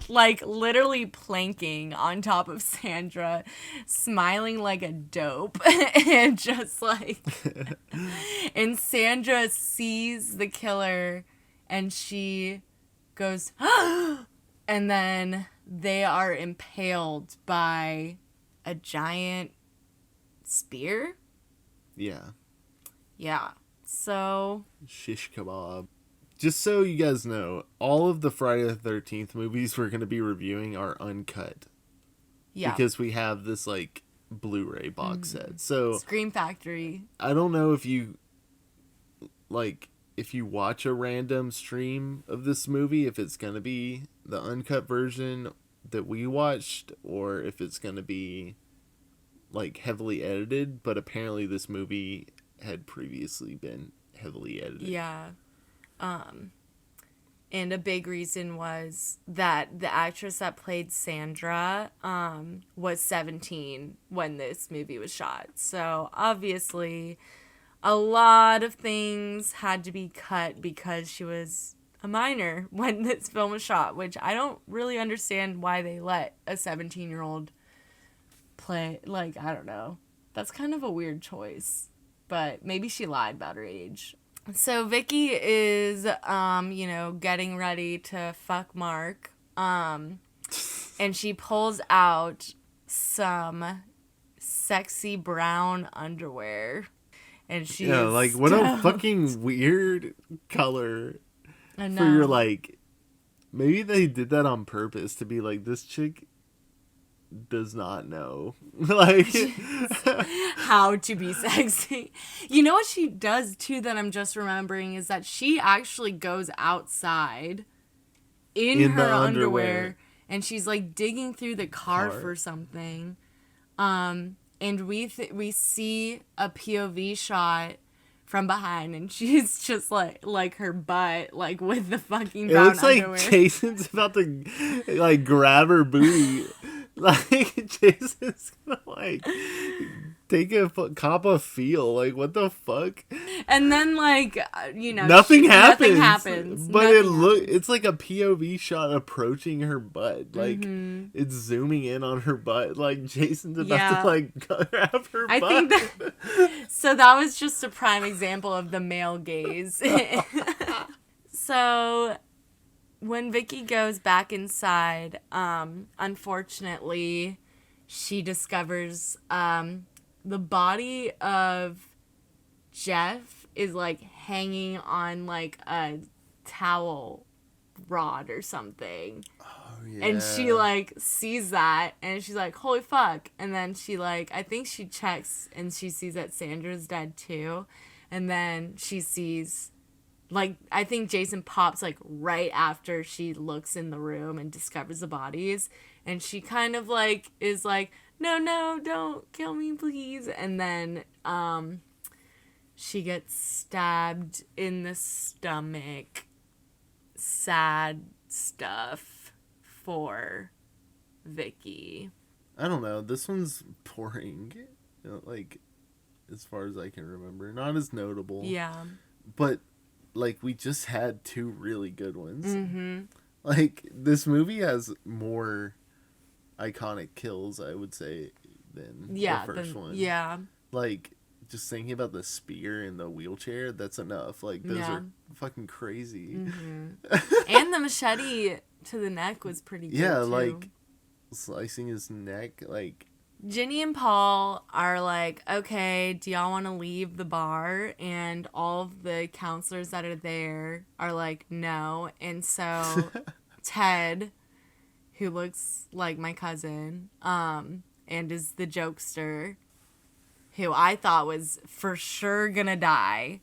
like literally planking on top of Sandra, smiling like a dope. And just like, and Sandra sees the killer and she goes, and then they are impaled by a giant spear. Yeah. Yeah. So. Shish kebab. Just so you guys know, all of the Friday the 13th movies we're going to be reviewing are uncut. Yeah. Because we have this, like, Blu-ray box set. So Scream Factory. I don't know if you, like, if you watch a random stream of this movie, if it's going to be the uncut version that we watched, or if it's going to be, like, heavily edited. But apparently this movie had previously been heavily edited. Yeah. And a big reason was that the actress that played Sandra was 17 when this movie was shot. So obviously a lot of things had to be cut because she was a minor when this film was shot, which I don't really understand why they let a 17-year-old play. Like, I don't know. That's kind of a weird choice. But maybe she lied about her age. So Vicky is, getting ready to fuck Mark. And she pulls out some sexy brown underwear. And she's like, what a fucking weird color for your, like, maybe they did that on purpose to be like, this chick does not know like how to be sexy. You know what she does too that I'm just remembering is that she actually goes outside in her underwear and she's like digging through the car for something. And we see a POV shot from behind and she's just like her butt like with the fucking brown underwear. It looks like Jason's about to like grab her booty. Like, Jason's gonna, like, take a cop a feel. Like, what the fuck? And then, like, nothing happens. Nothing happens. But it's like a POV shot approaching her butt. Like, it's zooming in on her butt. Like, Jason's about to, like, grab her butt. I think that... So that was just a prime example of the male gaze. So... When Vicky goes back inside, unfortunately, she discovers the body of Jeff is, like, hanging on, like, a towel rod or something. Oh, yeah. And she, like, sees that, and she's like, holy fuck. And then she, like, I think she checks, and she sees that Sandra's dead, too. And then she sees... Like, I think Jason pops, like, right after she looks in the room and discovers the bodies. And she kind of, like, is like, no, don't kill me, please. And then she gets stabbed in the stomach. Sad stuff for Vicky. I don't know. This one's boring. Like, as far as I can remember. Not as notable. Yeah. But... like, we just had two really good ones. Mm-hmm. Like, this movie has more iconic kills, I would say, than the first one. Yeah. Like, just thinking about the spear in the wheelchair, that's enough. Like, those are fucking crazy. Mm-hmm. And the machete to the neck was pretty good, yeah, too. like, slicing his neck, like... Ginny and Paul are like, okay, do y'all want to leave the bar? And all of the counselors that are there are like, no. And so Ted, who looks like my cousin, and is the jokester, who I thought was for sure gonna die,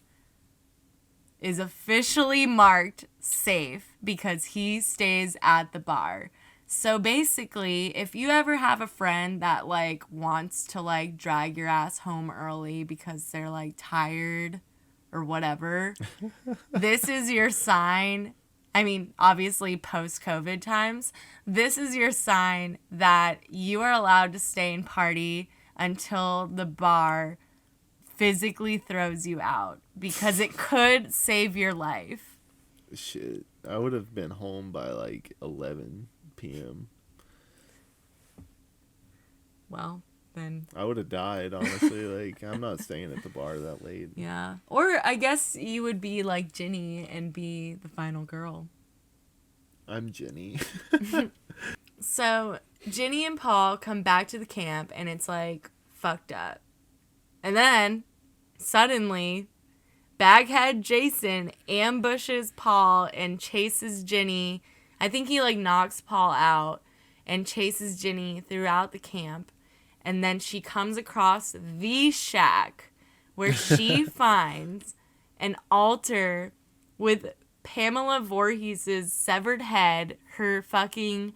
is officially marked safe because he stays at the bar. So basically, if you ever have a friend that, like, wants to, like, drag your ass home early because they're, like, tired or whatever, this is your sign. I mean, obviously, post-COVID times, this is your sign that you are allowed to stay and party until the bar physically throws you out because it could save your life. Shit. I would have been home by like 11 p.m. Well, then. I would have died, honestly. Like, I'm not staying at the bar that late. Yeah. Or I guess you would be like Ginny and be the final girl. I'm Jenny. So, Ginny and Paul come back to the camp and it's like fucked up. And then, suddenly, Baghead Jason ambushes Paul and chases Ginny. I think he like knocks Paul out and chases Ginny throughout the camp. And then she comes across the shack where she finds an altar with Pamela Voorhees' severed head, her fucking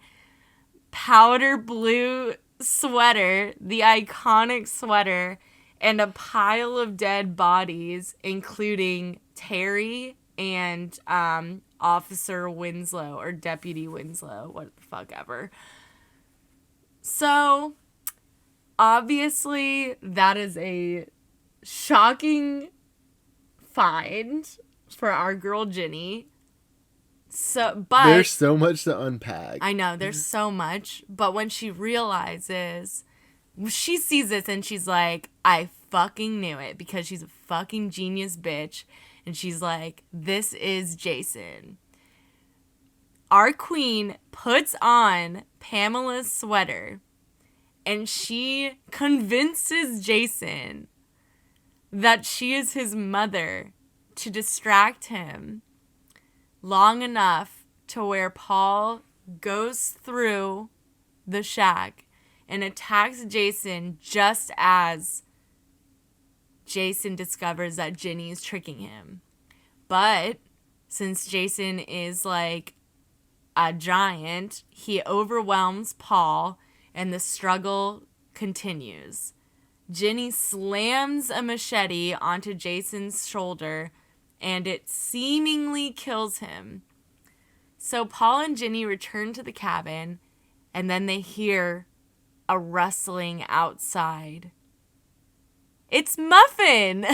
powder blue sweater, the iconic sweater, and a pile of dead bodies, including Terry and Officer Winslow, or Deputy Winslow, what the fuck ever. So, obviously, that is a shocking find for our girl Ginny. So, but there's so much to unpack. I know, there's so much. But when she realizes, she sees this and she's like, I fucking knew it, because she's a fucking genius bitch. And she's like, this is Jason. Our queen puts on Pamela's sweater and she convinces Jason that she is his mother to distract him long enough to where Paul goes through the shack and attacks Jason just as Jason discovers that Ginny is tricking him. But since Jason is like a giant, he overwhelms Paul and the struggle continues. Ginny slams a machete onto Jason's shoulder and it seemingly kills him. So Paul and Ginny return to the cabin and then they hear a rustling outside. It's Muffin!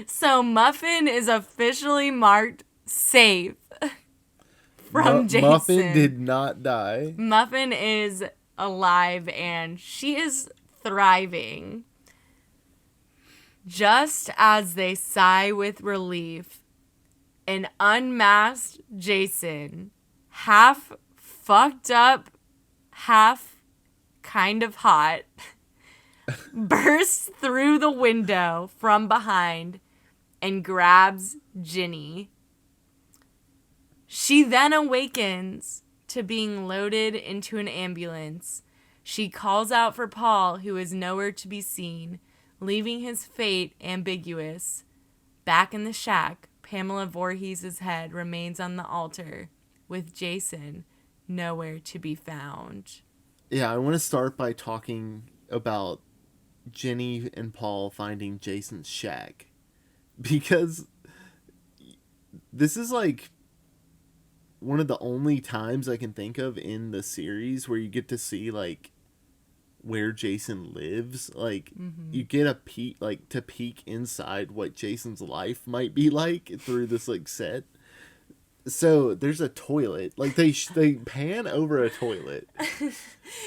So Muffin is officially marked safe from Jason. Muffin did not die. Muffin is alive and she is thriving. Just as they sigh with relief, an unmasked Jason, half fucked up, half kind of hot, bursts through the window from behind and grabs Ginny. She then awakens to being loaded into an ambulance. She calls out for Paul, who is nowhere to be seen, leaving his fate ambiguous. Back in the shack, Pamela Voorhees' head remains on the altar, with Jason nowhere to be found. Yeah, I want to start by talking about Ginny and Paul finding Jason's shack, because this is like one of the only times I can think of in the series where you get to see like where Jason lives. Like you get a peek, like to peek inside what Jason's life might be like through this like set. So there's a toilet, like they pan over a toilet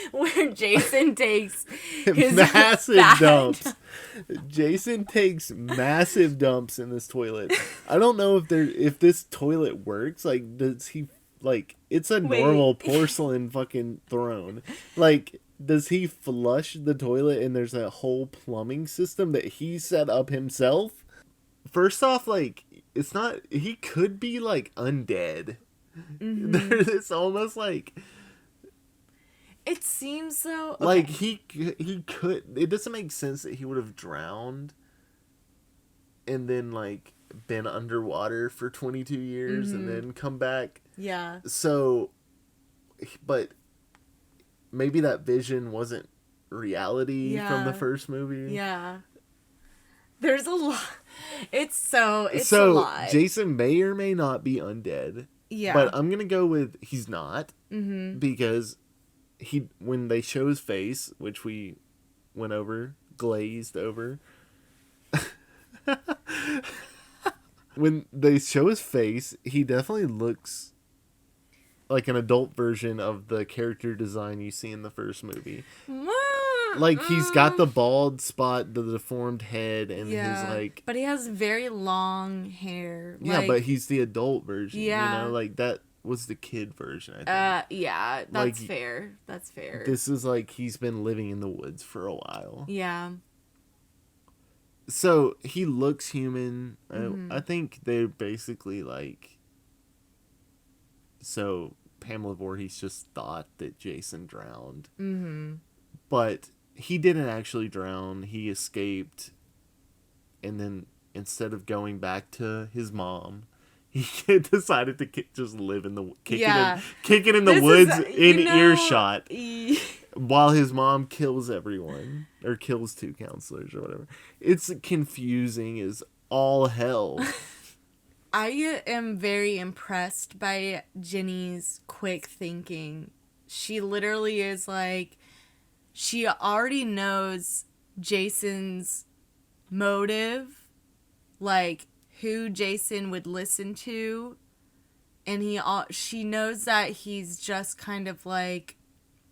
where Jason takes his massive bad dumps. Jason takes massive dumps in this toilet. I don't know if this toilet works. Like, does he like? It's a normal porcelain fucking throne. Like, does he flush the toilet and there's a whole plumbing system that he set up himself? First off, like, it's not. He could be like undead. It's almost like. It seems so. Okay. Like he could. It doesn't make sense that he would have drowned and then like been underwater for 22 years and then come back. Yeah. So, but maybe that vision wasn't reality from the first movie. Yeah. There's a lot. It's a lot. Jason may or may not be undead. Yeah. But I'm gonna go with he's not. Because when they show his face, which we went over, glazed over. when they show his face, he definitely looks like an adult version of the character design you see in the first movie. Like, he's got the bald spot, the deformed head, and his, like... But he has very long hair. Yeah, like, but he's the adult version, yeah. you know? Like, that was the kid version, I think. Yeah, that's like, fair. That's fair. This is like he's been living in the woods for a while. Yeah. So, he looks human. Mm-hmm. I think they're basically, like... So, Pamela Voorhees just thought that Jason drowned. Mm-hmm. But he didn't actually drown. He escaped. And then, instead of going back to his mom, he decided to just live in the... Kick it in the woods in earshot. While his mom kills everyone. Or kills 2 counselors or whatever. It's confusing as all hell. I am very impressed by Ginny's quick thinking. She literally is like, she already knows Jason's motive, like who Jason would listen to, and she knows that he's just kind of like,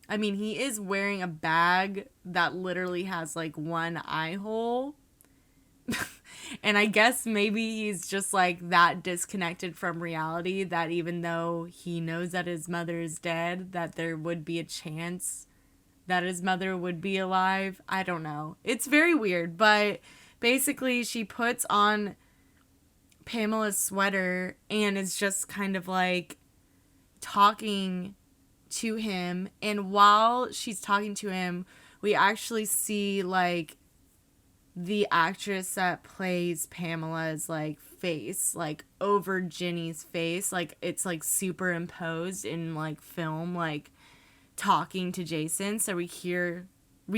I mean, he is wearing a bag that literally has like one eye hole. And I guess maybe he's just like that disconnected from reality that even though he knows that his mother is dead, that there would be a chance that his mother would be alive. I don't know. It's very weird, but basically she puts on Pamela's sweater and is just kind of like talking to him. And while she's talking to him, we actually see like the actress that plays Pamela's like face like over Ginny's face, like it's like superimposed in like film, like talking to Jason, so we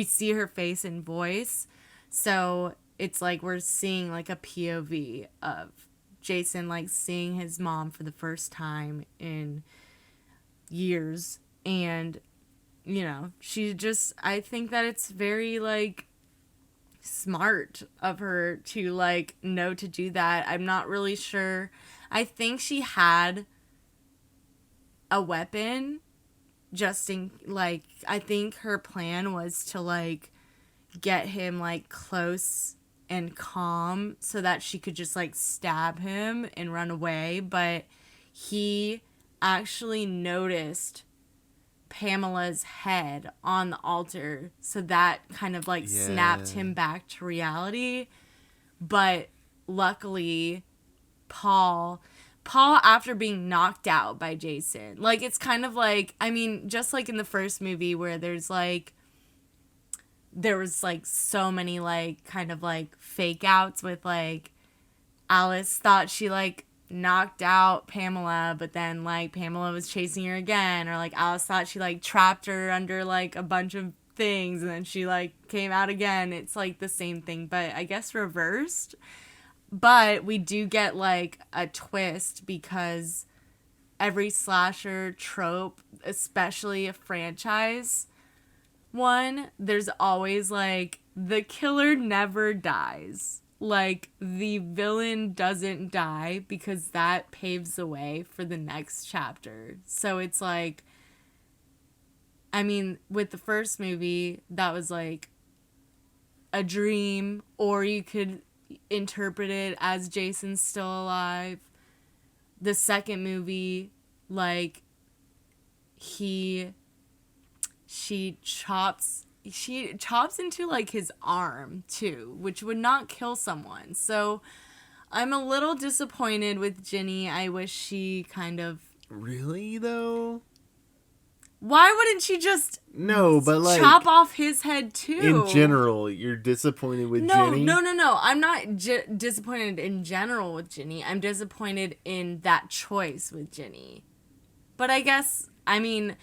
see her face and voice, so it's like we're seeing like a POV of Jason like seeing his mom for the first time in years. And you know, I think that it's very like smart of her to like know to do that. I'm not really sure. I think she had a weapon just in like, I think her plan was to like get him like close and calm so that she could just like stab him and run away, but he actually noticed Pamela's head on the altar, so that kind of like snapped him back to reality. But luckily Paul after being knocked out by Jason, like it's kind of like, I mean, just like in the first movie where there was like so many like kind of like fake outs with like Alice thought she like knocked out Pamela, but then like Pamela was chasing her again, or like Alice thought she like trapped her under like a bunch of things and then she like came out again. It's like the same thing, but I guess reversed. But we do get like a twist because every slasher trope, especially a franchise one, there's always like the killer never dies. Like, the villain doesn't die because that paves the way for the next chapter. So it's like, I mean, with the first movie, that was like a dream, or you could interpret it as Jason's still alive. The second movie, like, she chops into like his arm too, which would not kill someone. So I'm a little disappointed with Ginny. I wish she kind of... Really though? Why wouldn't she just chop off his head too? In general, you're disappointed with Ginny? No. I'm not disappointed in general with Ginny. I'm disappointed in that choice with Ginny. But I guess, I mean...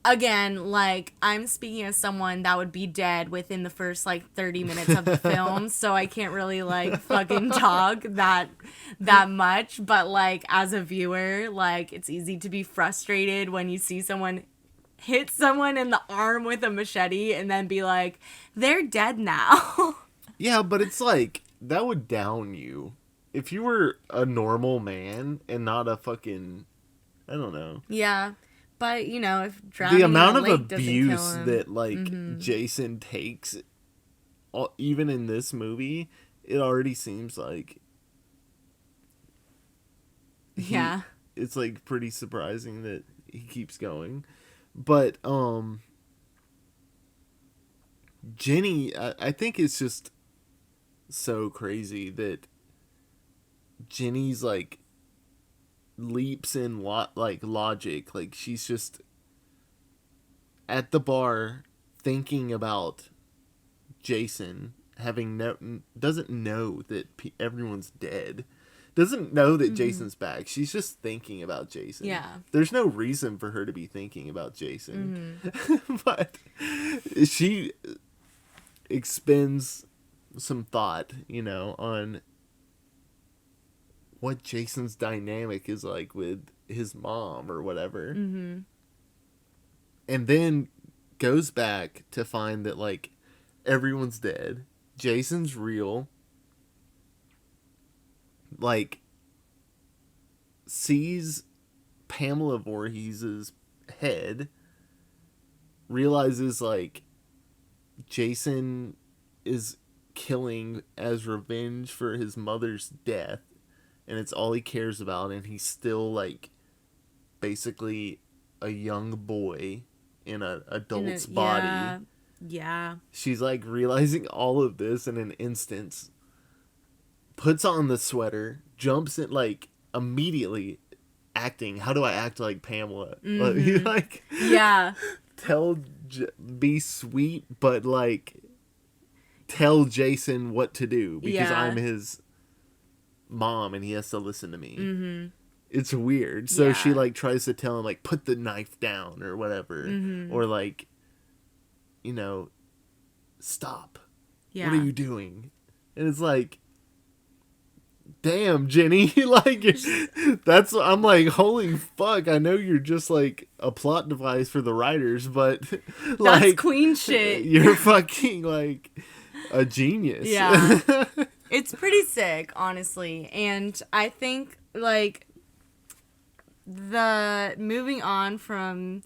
Again, like, I'm speaking as someone that would be dead within the first, like, 30 minutes of the film, so I can't really, like, fucking talk that much, but, like, as a viewer, like, it's easy to be frustrated when you see someone hit someone in the arm with a machete and then be like, they're dead now. Yeah, but it's like, that would down you. if you were a normal man and not a fucking, I don't know. Yeah. But, you know, if drowning The amount in a of lake doesn't kill abuse him. that, like, Jason takes, even in this movie, it already seems like... Yeah. It's, like, pretty surprising that he keeps going. But, Jenny, I think it's just so crazy that Jenny's, like, leaps in logic. Like, she's just at the bar thinking about Jason, doesn't know that everyone's dead, doesn't know that Jason's back. She's just thinking about Jason. Yeah. There's no reason for her to be thinking about Jason. But she expends some thought, you know, on what Jason's dynamic is like with his mom or whatever. And then goes back to find that, like, everyone's dead. Jason's real. Like, sees Pamela Voorhees' head. Realizes, like, Jason is killing as revenge for his mother's death. And it's all he cares about. And he's still, like, basically a young boy in an adult's body. Yeah. She's, like, realizing all of this in an instant. Puts on the sweater. Jumps in, like, immediately acting. How do I act like Pamela? Like, Yeah. Be sweet, but, like, tell Jason what to do. Because I'm his mom and he has to listen to me. It's weird. So she, like, tries to tell him, like, put the knife down or whatever. Or, like, you know, stop. Yeah. What are you doing? And it's like, damn, Jenny. Like, I'm like, holy fuck. I know you're just, like, a plot device for the writers, but, like, that's queen shit. You're fucking, like, a genius. Yeah. It's pretty sick, honestly. And I think, like, the moving on from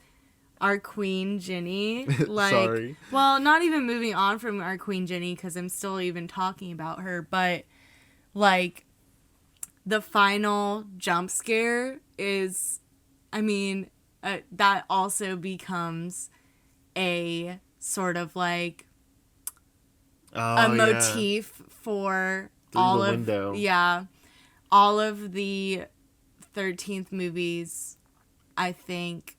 our queen Jenny, like, Sorry. well, not even moving on from our queen Jenny, because I'm still even talking about her, but, like, the final jump scare is, I mean, that also becomes a sort of, like, a motif for all of the 13th movies. I think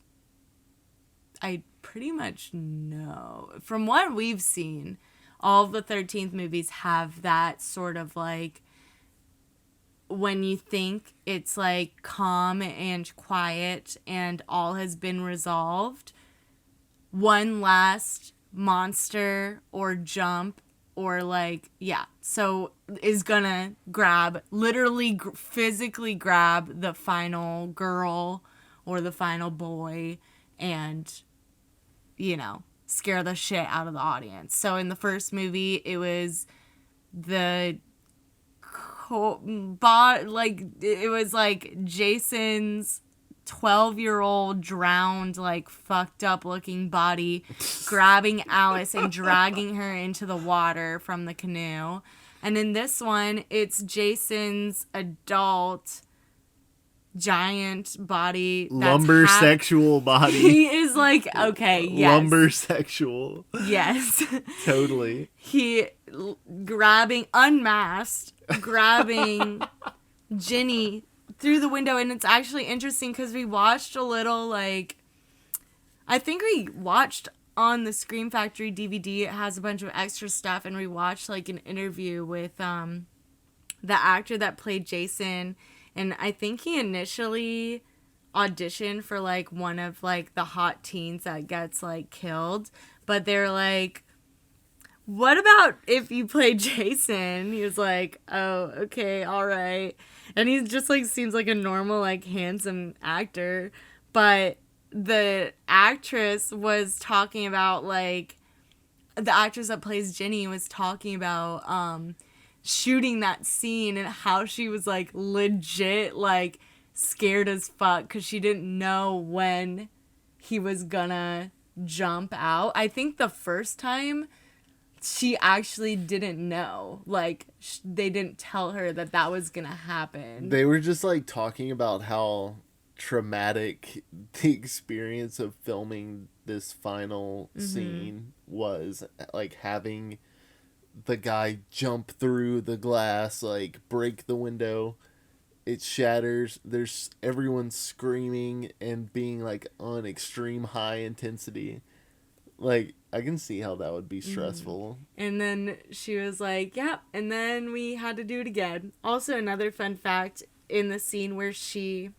I pretty much know from what we've seen, all of the 13th movies have that sort of, like, when you think it's, like, calm and quiet and all has been resolved, one last monster or jump or, like, so is gonna literally physically grab the final girl or the final boy and, you know, scare the shit out of the audience. So in the first movie, it was Jason's 12-year-old drowned, like, fucked up looking body grabbing Alice and dragging her into the water from the canoe. And in this one, it's Jason's adult giant body. Lumbersexual body. He is, like, okay, yes. Lumbersexual. Yes. Totally. He unmasked, grabbing Jenny through the window. And it's actually interesting because we watched a little, like, I think we watched on the Scream Factory DVD. It has a bunch of extra stuff, and we watched, like, an interview with the actor that played Jason, and I think he initially auditioned for, like, one of, like, the hot teens that gets, like, killed, but they're like, what about if you play Jason? He was like, oh, okay, all right. And he just, like, seems like a normal, like, handsome actor. But the actress was talking about, like, the actress that plays Jenny was talking about shooting that scene and how she was like legit like scared as fuck because she didn't know when he was gonna jump out. I think the first time she actually didn't know. Like, they didn't tell her that that was gonna happen. They were just, like, talking about how traumatic the experience of filming this final scene was. Like, having the guy jump through the glass, like, break the window. It shatters. There's everyone screaming and being, like, on extreme high intensity. Like, I can see how that would be stressful. And then she was like, yeah. And then we had to do it again. Also, another fun fact, in the scene where she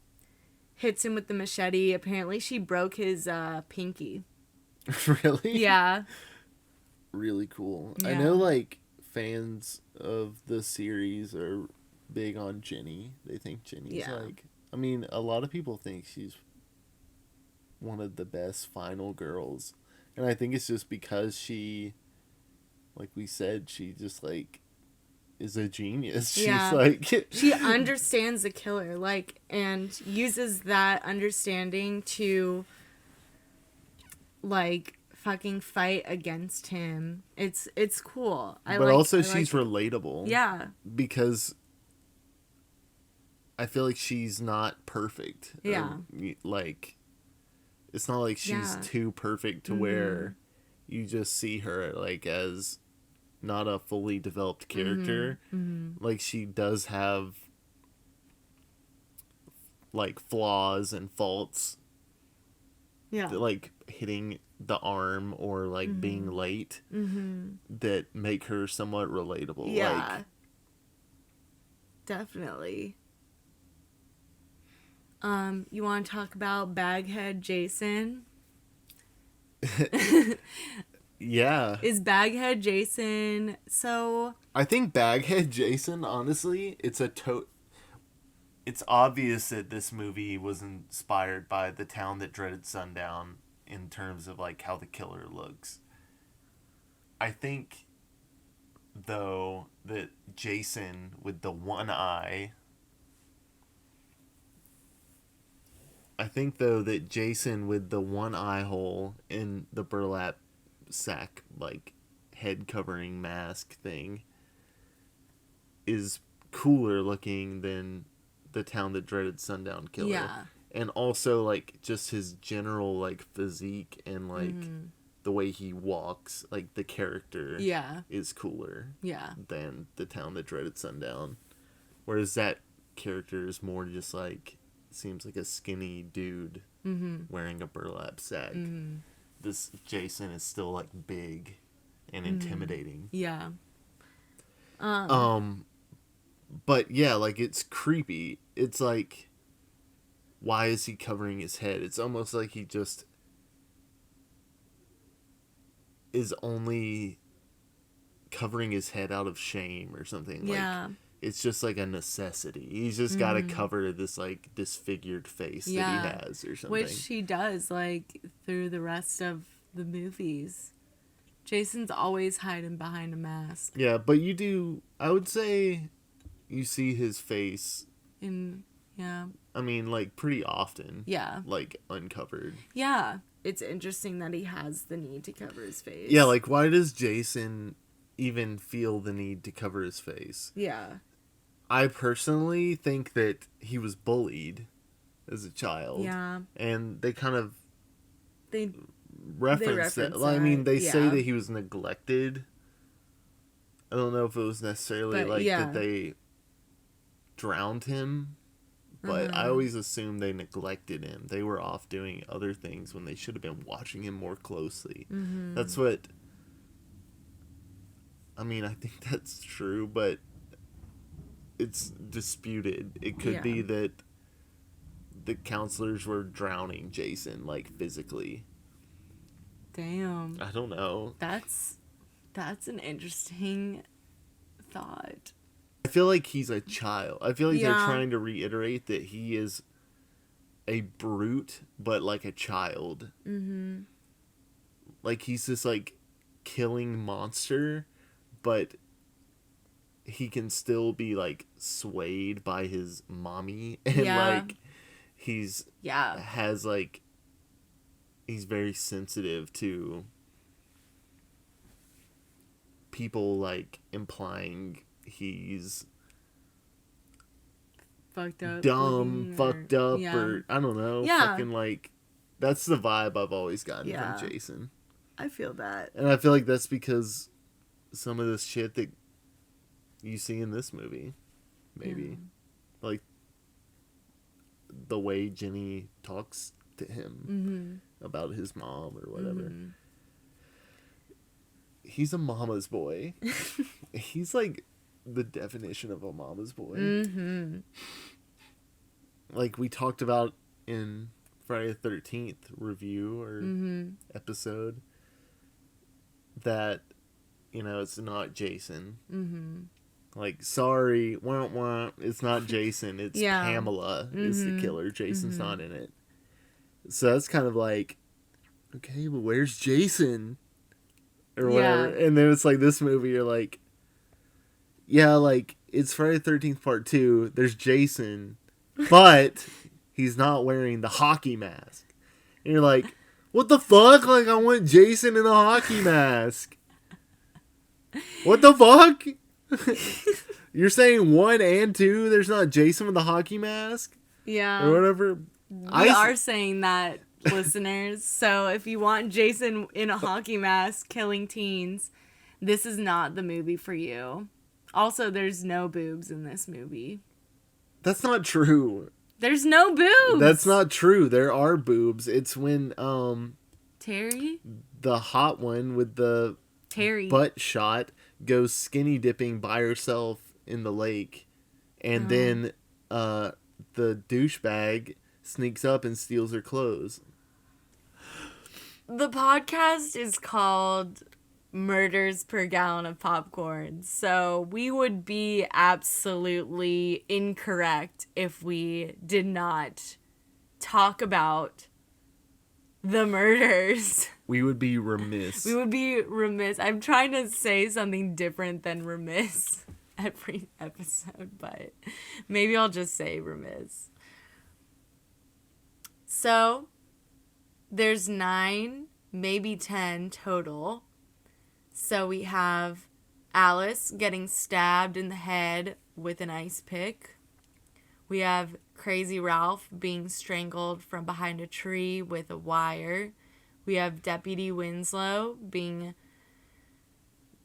hits him with the machete, apparently she broke his pinky. Really? Yeah. Really cool. Yeah. I know, like, fans of the series are big on Jenny. They think Jenny's, like... I mean, a lot of people think she's one of the best final girls. And I think it's just because she, like we said, she just, like, is a genius. She's, like... she understands the killer, like, and uses that understanding to, like, fucking fight against him. It's cool. But also she's relatable. Yeah. Because I feel like she's not perfect. Yeah. Like... It's not like she's too perfect to where you just see her, like, as not a fully developed character. Like, she does have, like, flaws and faults. Yeah. Like, hitting the arm or, like, being late that make her somewhat relatable. Yeah. Like, definitely. You want to talk about Baghead Jason? yeah. Is Baghead Jason so... I think Baghead Jason, honestly, it's obvious that this movie was inspired by The Town That Dreaded Sundown in terms of, like, how the killer looks. I think, though, that Jason with the one eye... I think, though, that Jason with the one eye hole in the burlap sack, like, head covering mask thing is cooler looking than The Town That Dreaded Sundown killer. Yeah. And also, like, just his general, like, physique and, like, the way he walks, like, the character is cooler than The Town That Dreaded Sundown. Whereas that character is more just, like... seems like a skinny dude wearing a burlap sack. This Jason is still, like, big and intimidating. Yeah. But yeah, like, it's creepy. It's like, why is he covering his head? It's almost like he just is only covering his head out of shame or something. Yeah. Like, it's just, like, a necessity. He's just got to cover this, like, disfigured face that he has or something. Which he does, like, through the rest of the movies. Jason's always hiding behind a mask. Yeah, but you do... I would say you see his face... I mean, like, pretty often. Yeah. Like, uncovered. Yeah. It's interesting that he has the need to cover his face. Yeah, like, why does Jason even feel the need to cover his face? Yeah. I personally think that he was bullied as a child. Yeah. And they kind of They reference that. that. I mean, they say that he was neglected. I don't know if it was necessarily that they drowned him, but I always assumed they neglected him. They were off doing other things when they should have been watching him more closely. That's what... I mean, I think that's true, but it's disputed. It could be that the counselors were drowning Jason, like, physically. Damn. I don't know. That's an interesting thought. I feel like he's a child. I feel like they're trying to reiterate that he is a brute, but, like, a child. Like, he's this, like, killing monster, but he can still be like swayed by his mommy, and like he's has like he's very sensitive to people like implying he's fucked up, dumb, fucked up, or I don't know, fucking like that's the vibe I've always gotten from Jason. I feel that, and I feel like that's because some of this shit that you see in this movie, maybe like the way Jenny talks to him about his mom or whatever. He's a mama's boy. He's like the definition of a mama's boy. Like we talked about in Friday the 13th review or episode, that, you know, it's not Jason. Like, sorry, wah, wah, it's not Jason. It's Pamela is the killer. Jason's not in it. So that's kind of like, okay, but where's Jason? Or whatever. And then it's like this movie, you're like, yeah, like, it's Friday the 13th part 2. There's Jason, but he's not wearing the hockey mask. And you're like, what the fuck? Like, I want Jason in a hockey mask. What the fuck? You're saying 1 and 2, there's not Jason with the hockey mask? Yeah. Or whatever. We are saying that, listeners. So if you want Jason in a hockey mask killing teens, this is not the movie for you. Also, there's no boobs in this movie. That's not true. There's no boobs. That's not true. There are boobs. It's when Terry, the hot one with the butt shot, goes skinny dipping by herself in the lake, and then the douchebag sneaks up and steals her clothes. The podcast is called Murders Per Gallon of Popcorn, so we would be absolutely incorrect if we did not talk about the murders. We would be remiss. I'm trying to say something different than remiss every episode, but maybe I'll just say remiss. So, there's 9, maybe 10 total. So we have Alice getting stabbed in the head with an ice pick. We have Crazy Ralph being strangled from behind a tree with a wire. We have Deputy Winslow being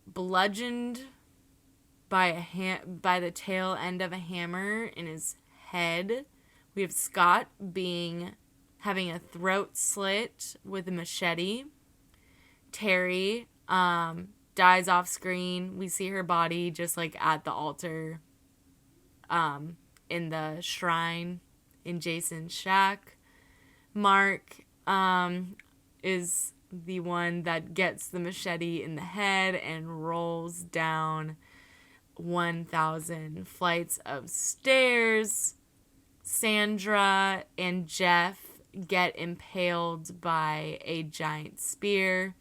bludgeoned by the tail end of a hammer in his head. We have Scott having a throat slit with a machete. Terry dies off screen. We see her body just like at the altar in the shrine in Jason's shack. Mark is the one that gets the machete in the head and rolls down 1,000 flights of stairs. Sandra and Jeff get impaled by a giant spear.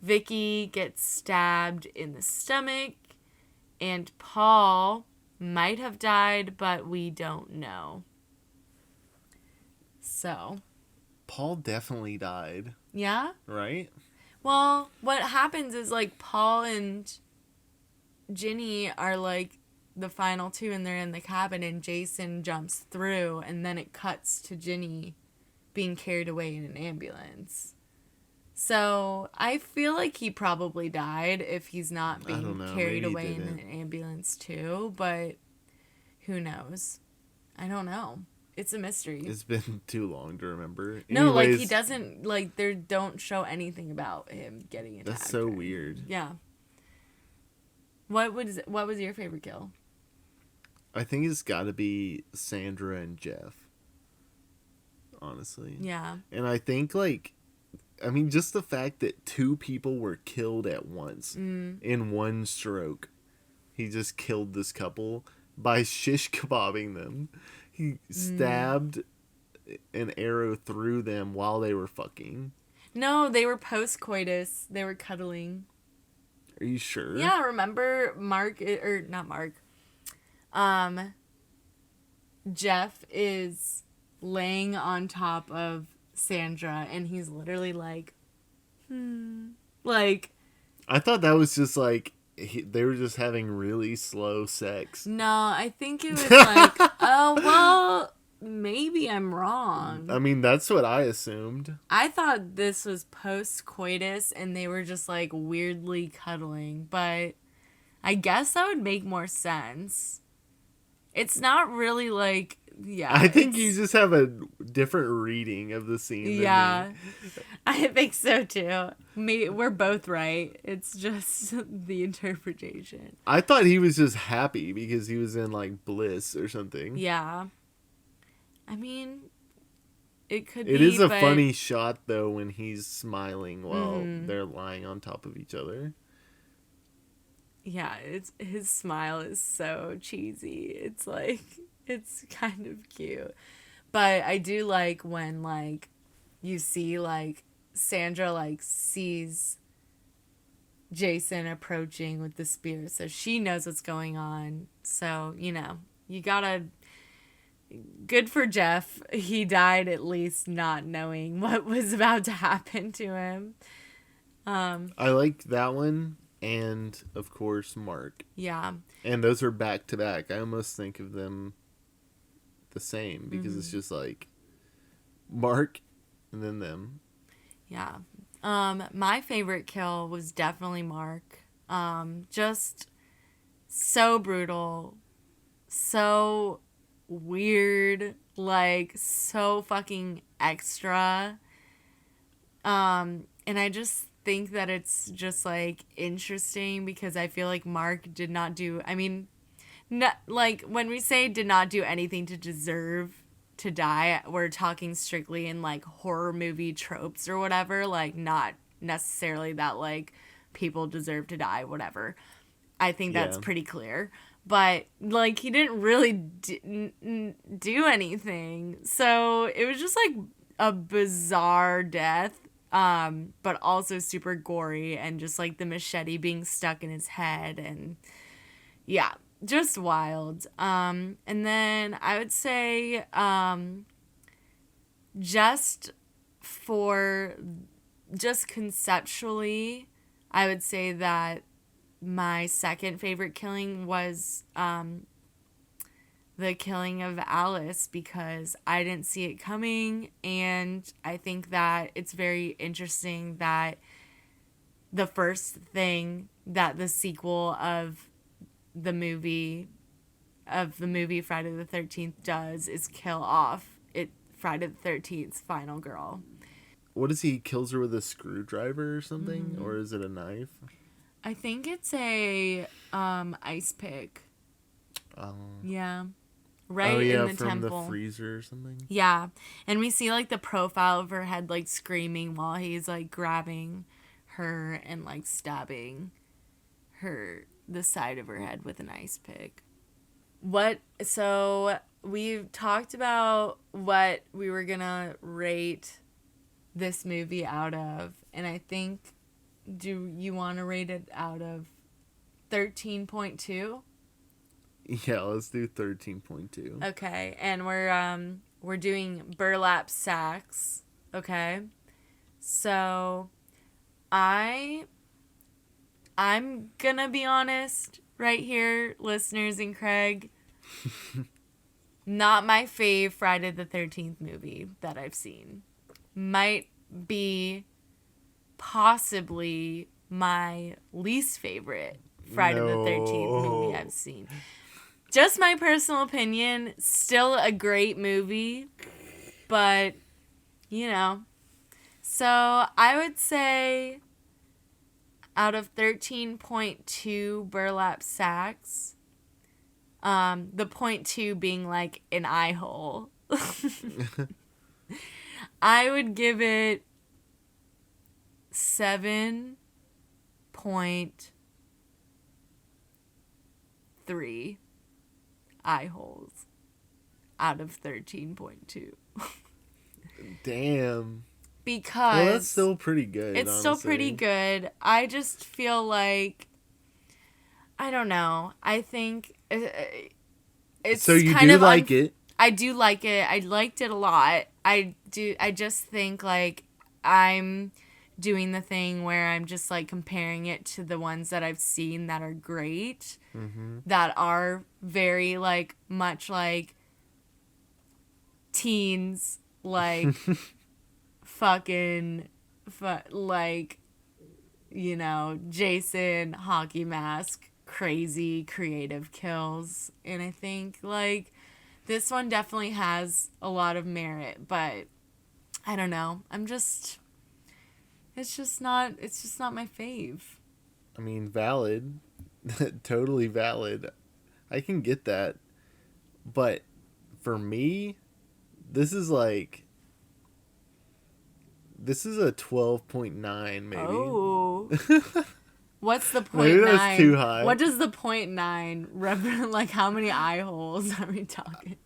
Vicky gets stabbed in the stomach, and Paul might have died, but we don't know. So. Paul definitely died. Yeah? Right? Well, what happens is, like, Paul and Ginny are, like, the final two, and they're in the cabin, and Jason jumps through, and then it cuts to Ginny being carried away in an ambulance. So, I feel like he probably died if he's not being carried away in an ambulance too, but who knows? I don't know. It's a mystery. It's been too long to remember. No, like, he doesn't, like, they don't show anything about him getting attacked. That's so weird. Yeah. What was your favorite kill? I think it's got to be Sandra and Jeff. Honestly. Yeah. And I think, like, I mean, just the fact that 2 people were killed at once in one stroke. He just killed this couple by shish kebabbing them. He stabbed an arrow through them while they were fucking. No, they were post-coitus. They were cuddling. Are you sure? Yeah, remember not Mark. Jeff is laying on top of Sandra, and he's literally like, like, I thought that was just like they were just having really slow sex. no, I think it was like, oh, well, maybe I'm wrong. I mean, that's what I assumed. I thought this was post-coitus, and they were just, like, weirdly cuddling, but I guess that would make more sense. It's not really, like, yeah. I think you just have a different reading of the scene than yeah, me. I think so, too. We're both right. It's just the interpretation. I thought he was just happy because he was in, like, bliss or something. Yeah. I mean, it could be, It is a but funny shot, though, when he's smiling while they're lying on top of each other. yeah, his smile is so cheesy. It's like, it's kind of cute. But I do like when, like, you see, like, Sandra, like, sees Jason approaching with the spear, so she knows what's going on. So, you know, you gotta... Good for Jeff. He died at least not knowing what was about to happen to him. I like that one, and, of course, Mark. Yeah. And those are back to back. I almost think of them the same because it's just like Mark and then them. Yeah. My favorite kill was definitely Mark. Just so brutal, so weird, like so fucking extra. And I just think that it's just like interesting because I feel like Mark did not do, I mean, like when we say did not do anything to deserve to die, we're talking strictly in like horror movie tropes or whatever, like not necessarily that like people deserve to die, whatever. I think that's pretty clear. But like he didn't really do anything. So it was just like a bizarre death. But also super gory, and just like the machete being stuck in his head, and yeah, just wild. And then I would say, just conceptually, I would say that my second favorite killing was, the killing of Alice, because I didn't see it coming, and I think that it's very interesting that the first thing that the sequel of the movie Friday the 13th does is kill off Friday the 13th's final girl. What is he kills her with a screwdriver or something? Or is it a knife? I think it's a ice pick. Yeah. Right in the from temple. The freezer or something. Yeah. And we see like the profile of her head like screaming while he's like grabbing her and like stabbing the side of her head with an ice pick. So we've talked about what we were gonna rate this movie out of, and I think, do you want to rate it out of 13.2? Yeah, let's do 13.2. Okay, and we're doing burlap sacks. Okay, so I'm gonna be honest right here, listeners and Craig. Not my fave Friday the 13th movie that I've seen. Might be possibly my least favorite Friday the 13th movie I've seen. Just my personal opinion, still a great movie, but, you know. So, I would say out of 13.2 burlap sacks, the 0.2 being like an eye hole, I would give it 7.3 eye holes out of 13.2. Damn. Because well, that's still pretty good. It's honestly. still pretty good. I just feel like I don't know. I think it's So you kind do of like it. I do like it. I liked it a lot. I just think like I'm doing the thing where I'm just like comparing it to the ones that I've seen that are great, that are very like much like teens, like fucking like, you know, Jason, hockey mask, crazy creative kills. And I think like this one definitely has a lot of merit, but I don't know. It's just not my fave. I mean, valid. Totally valid. I can get that. But for me, this is like this is a 12.9 maybe. Oh. What's the Maybe point that's nine? too high. What does the point nine represent? Like, how many eye holes are we talking?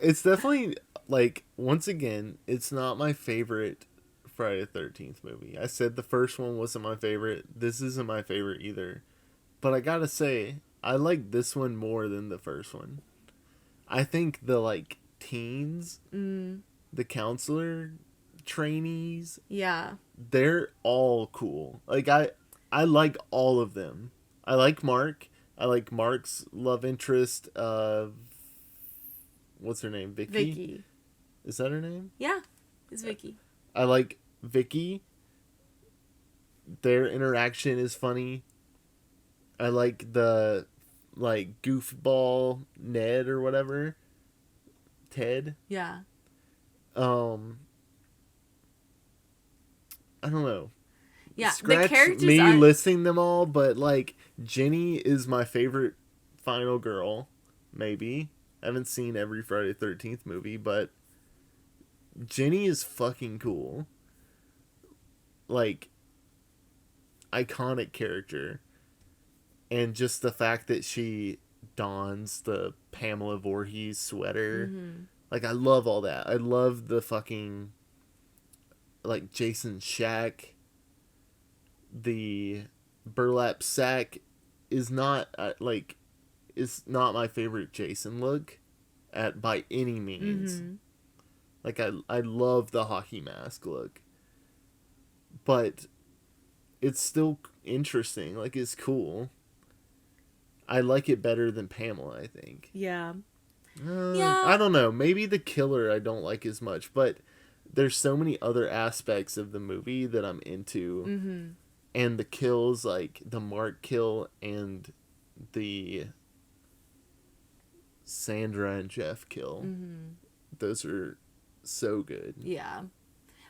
It's definitely, like, once again, it's not my favorite Friday the 13th movie. I said the first one wasn't my favorite. This isn't my favorite either. But I gotta say, I like this one more than the first one. I think the, like, teens, the counselor trainees, Yeah. they're all cool. Like, I like all of them. I like Mark. I like Mark's love interest. What's her name? Vicky. Is that her name? Yeah, it's Vicky. I like Vicky. Their interaction is funny. I like the goofball Ned or whatever. Ted. Yeah. I don't know. Yeah, Scratch the characters me are... listing them all, but like Jenny is my favorite final girl, maybe. I haven't seen every Friday the 13th movie, but Jenny is fucking cool. Like, iconic character. And just the fact that she dons the Pamela Voorhees sweater. Mm-hmm. Like, I love all that. I love the fucking, like, Jason shack. The burlap sack is not, is not my favorite Jason look by any means. Mm-hmm. Like, I love the hockey mask look. But it's still interesting. Like, it's cool. I like it better than Pamela, I think. Yeah. I don't know. Maybe the killer I don't like as much. But there's so many other aspects of the movie that I'm into. Mm-hmm. And the kills, like the Mark kill and the Sandra and Jeff kill. Mm-hmm. Those are so good. Yeah.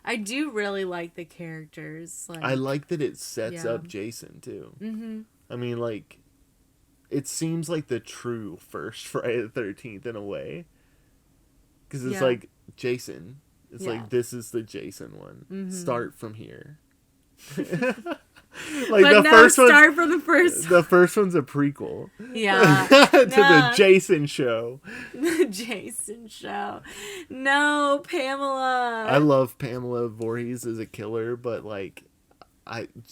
I do really like the characters. Like, I like that it sets up Jason, too. Mm-hmm. I mean, like, it seems like the true first Friday the 13th in a way. Because it's like, Jason. It's like, this is the Jason one. Mm-hmm. Start from here. Like, but the first start from the first. The first one's a prequel. Yeah. To the Jason show. The Jason show. No, Pamela. I love Pamela Voorhees as a killer, but like,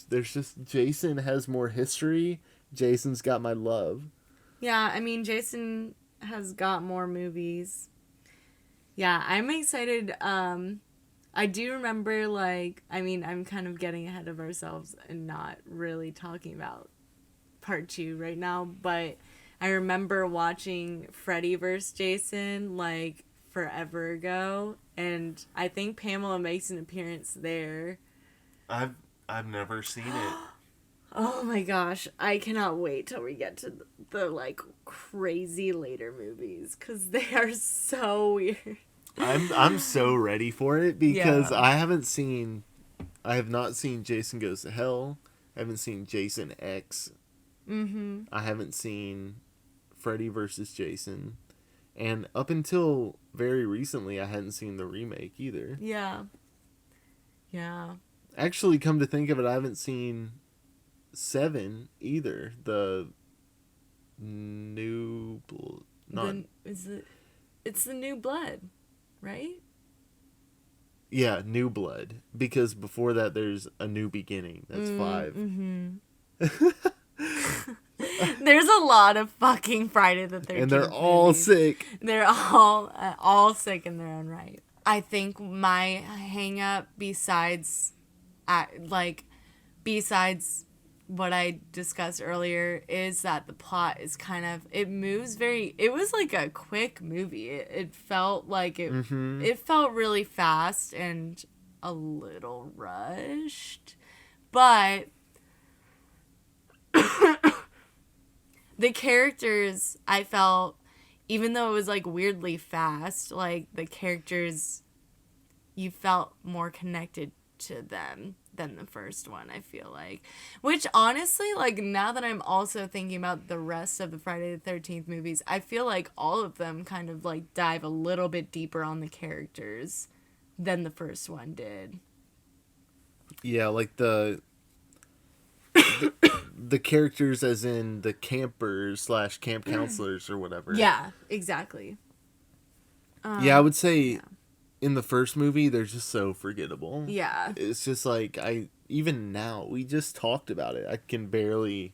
there's just Jason has more history. Jason's got my love. Yeah, I mean Jason has got more movies. Yeah, I'm excited. I do remember, like, I mean, I'm kind of getting ahead of ourselves and not really talking about part 2 right now, but I remember watching Freddy vs. Jason, like, forever ago, and I think Pamela makes an appearance there. I've never seen it. Oh my gosh, I cannot wait till we get to the like, crazy later movies, because they are so weird. I'm so ready for it because I have not seen Jason Goes to Hell. I haven't seen Jason X. Mm-hmm. I haven't seen Freddy vs. Jason. And up until very recently, I hadn't seen the remake either. Yeah. Yeah. Actually, come to think of it, I haven't seen 7 either. The new... It's the New Blood. Right? Yeah, New Blood. Because before that, there's A New Beginning. That's 5. Mm-hmm. There's a lot of fucking Friday the 13th And they're all movies. sick. They're all sick in their own right. I think my hang up besides what I discussed earlier is that the plot is it was like a quick movie. It felt like it felt really fast and a little rushed. But the characters, I felt, even though it was like weirdly fast, like the characters, you felt more connected to them than the first one, I feel like. Which honestly, like now that I'm also thinking about the rest of the Friday the 13th movies, I feel like all of them kind of like dive a little bit deeper on the characters than the first one did. Yeah, like the characters as in the campers / camp counselors or whatever. Yeah, exactly. Yeah, I would say in the first movie, they're just so forgettable. Yeah. It's just like, even now, we just talked about it. I can barely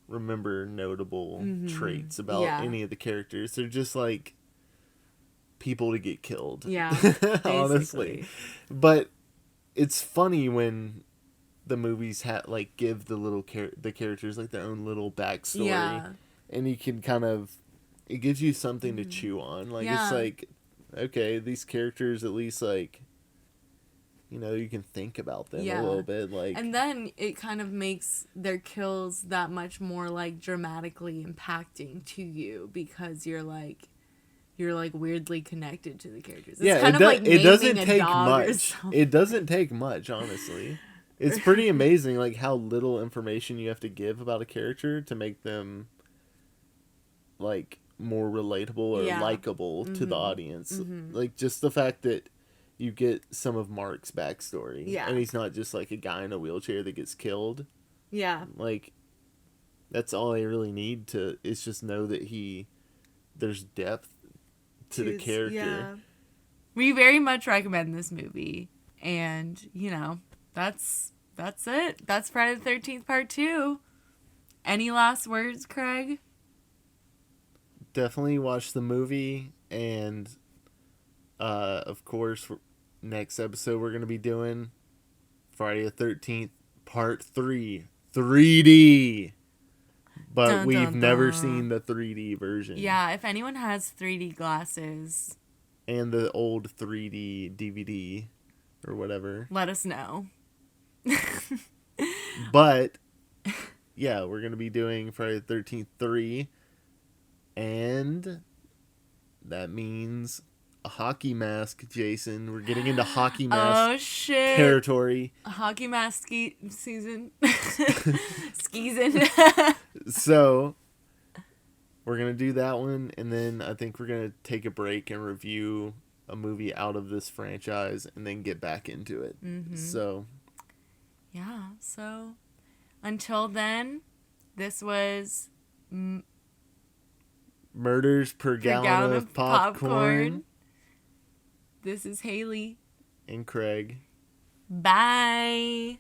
remember notable traits about any of the characters. They're just like people to get killed. Yeah, honestly. But it's funny when the movies give the characters like their own little backstory. Yeah. And you can it gives you something to chew on. Like, it's like, okay, these characters at least, like, you know, you can think about them a little bit. Like, and then it kind of makes their kills that much more, like, dramatically impacting to you because you're weirdly connected to the characters. It's kind of like it doesn't naming a take dog or much. something. It doesn't take much, honestly. It's pretty amazing, like, how little information you have to give about a character to make them, like, more relatable or likable to the audience. Like, just the fact that you get some of Mark's backstory. Yeah. And he's not just, like, a guy in a wheelchair that gets killed. Yeah. Like, that's all I really need is just know that there's depth to the character. Yeah. We very much recommend this movie. And, you know, that's it. That's Friday the 13th Part 2. Any last words, Craig? Definitely watch the movie, and of course, next episode we're going to be doing Friday the 13th Part 3 3D. But we've never seen the 3D version. Yeah, if anyone has 3D glasses and the old 3D DVD or whatever, let us know. But yeah, we're going to be doing Friday the 13th 3. And that means a hockey mask, Jason. We're getting into hockey mask territory. A hockey mask season. Skeezin'. So, we're going to do that one. And then I think we're going to take a break and review a movie out of this franchise and then get back into it. So. Yeah. So, until then, this was... Murders per gallon of popcorn. This is Haley. And Craig. Bye.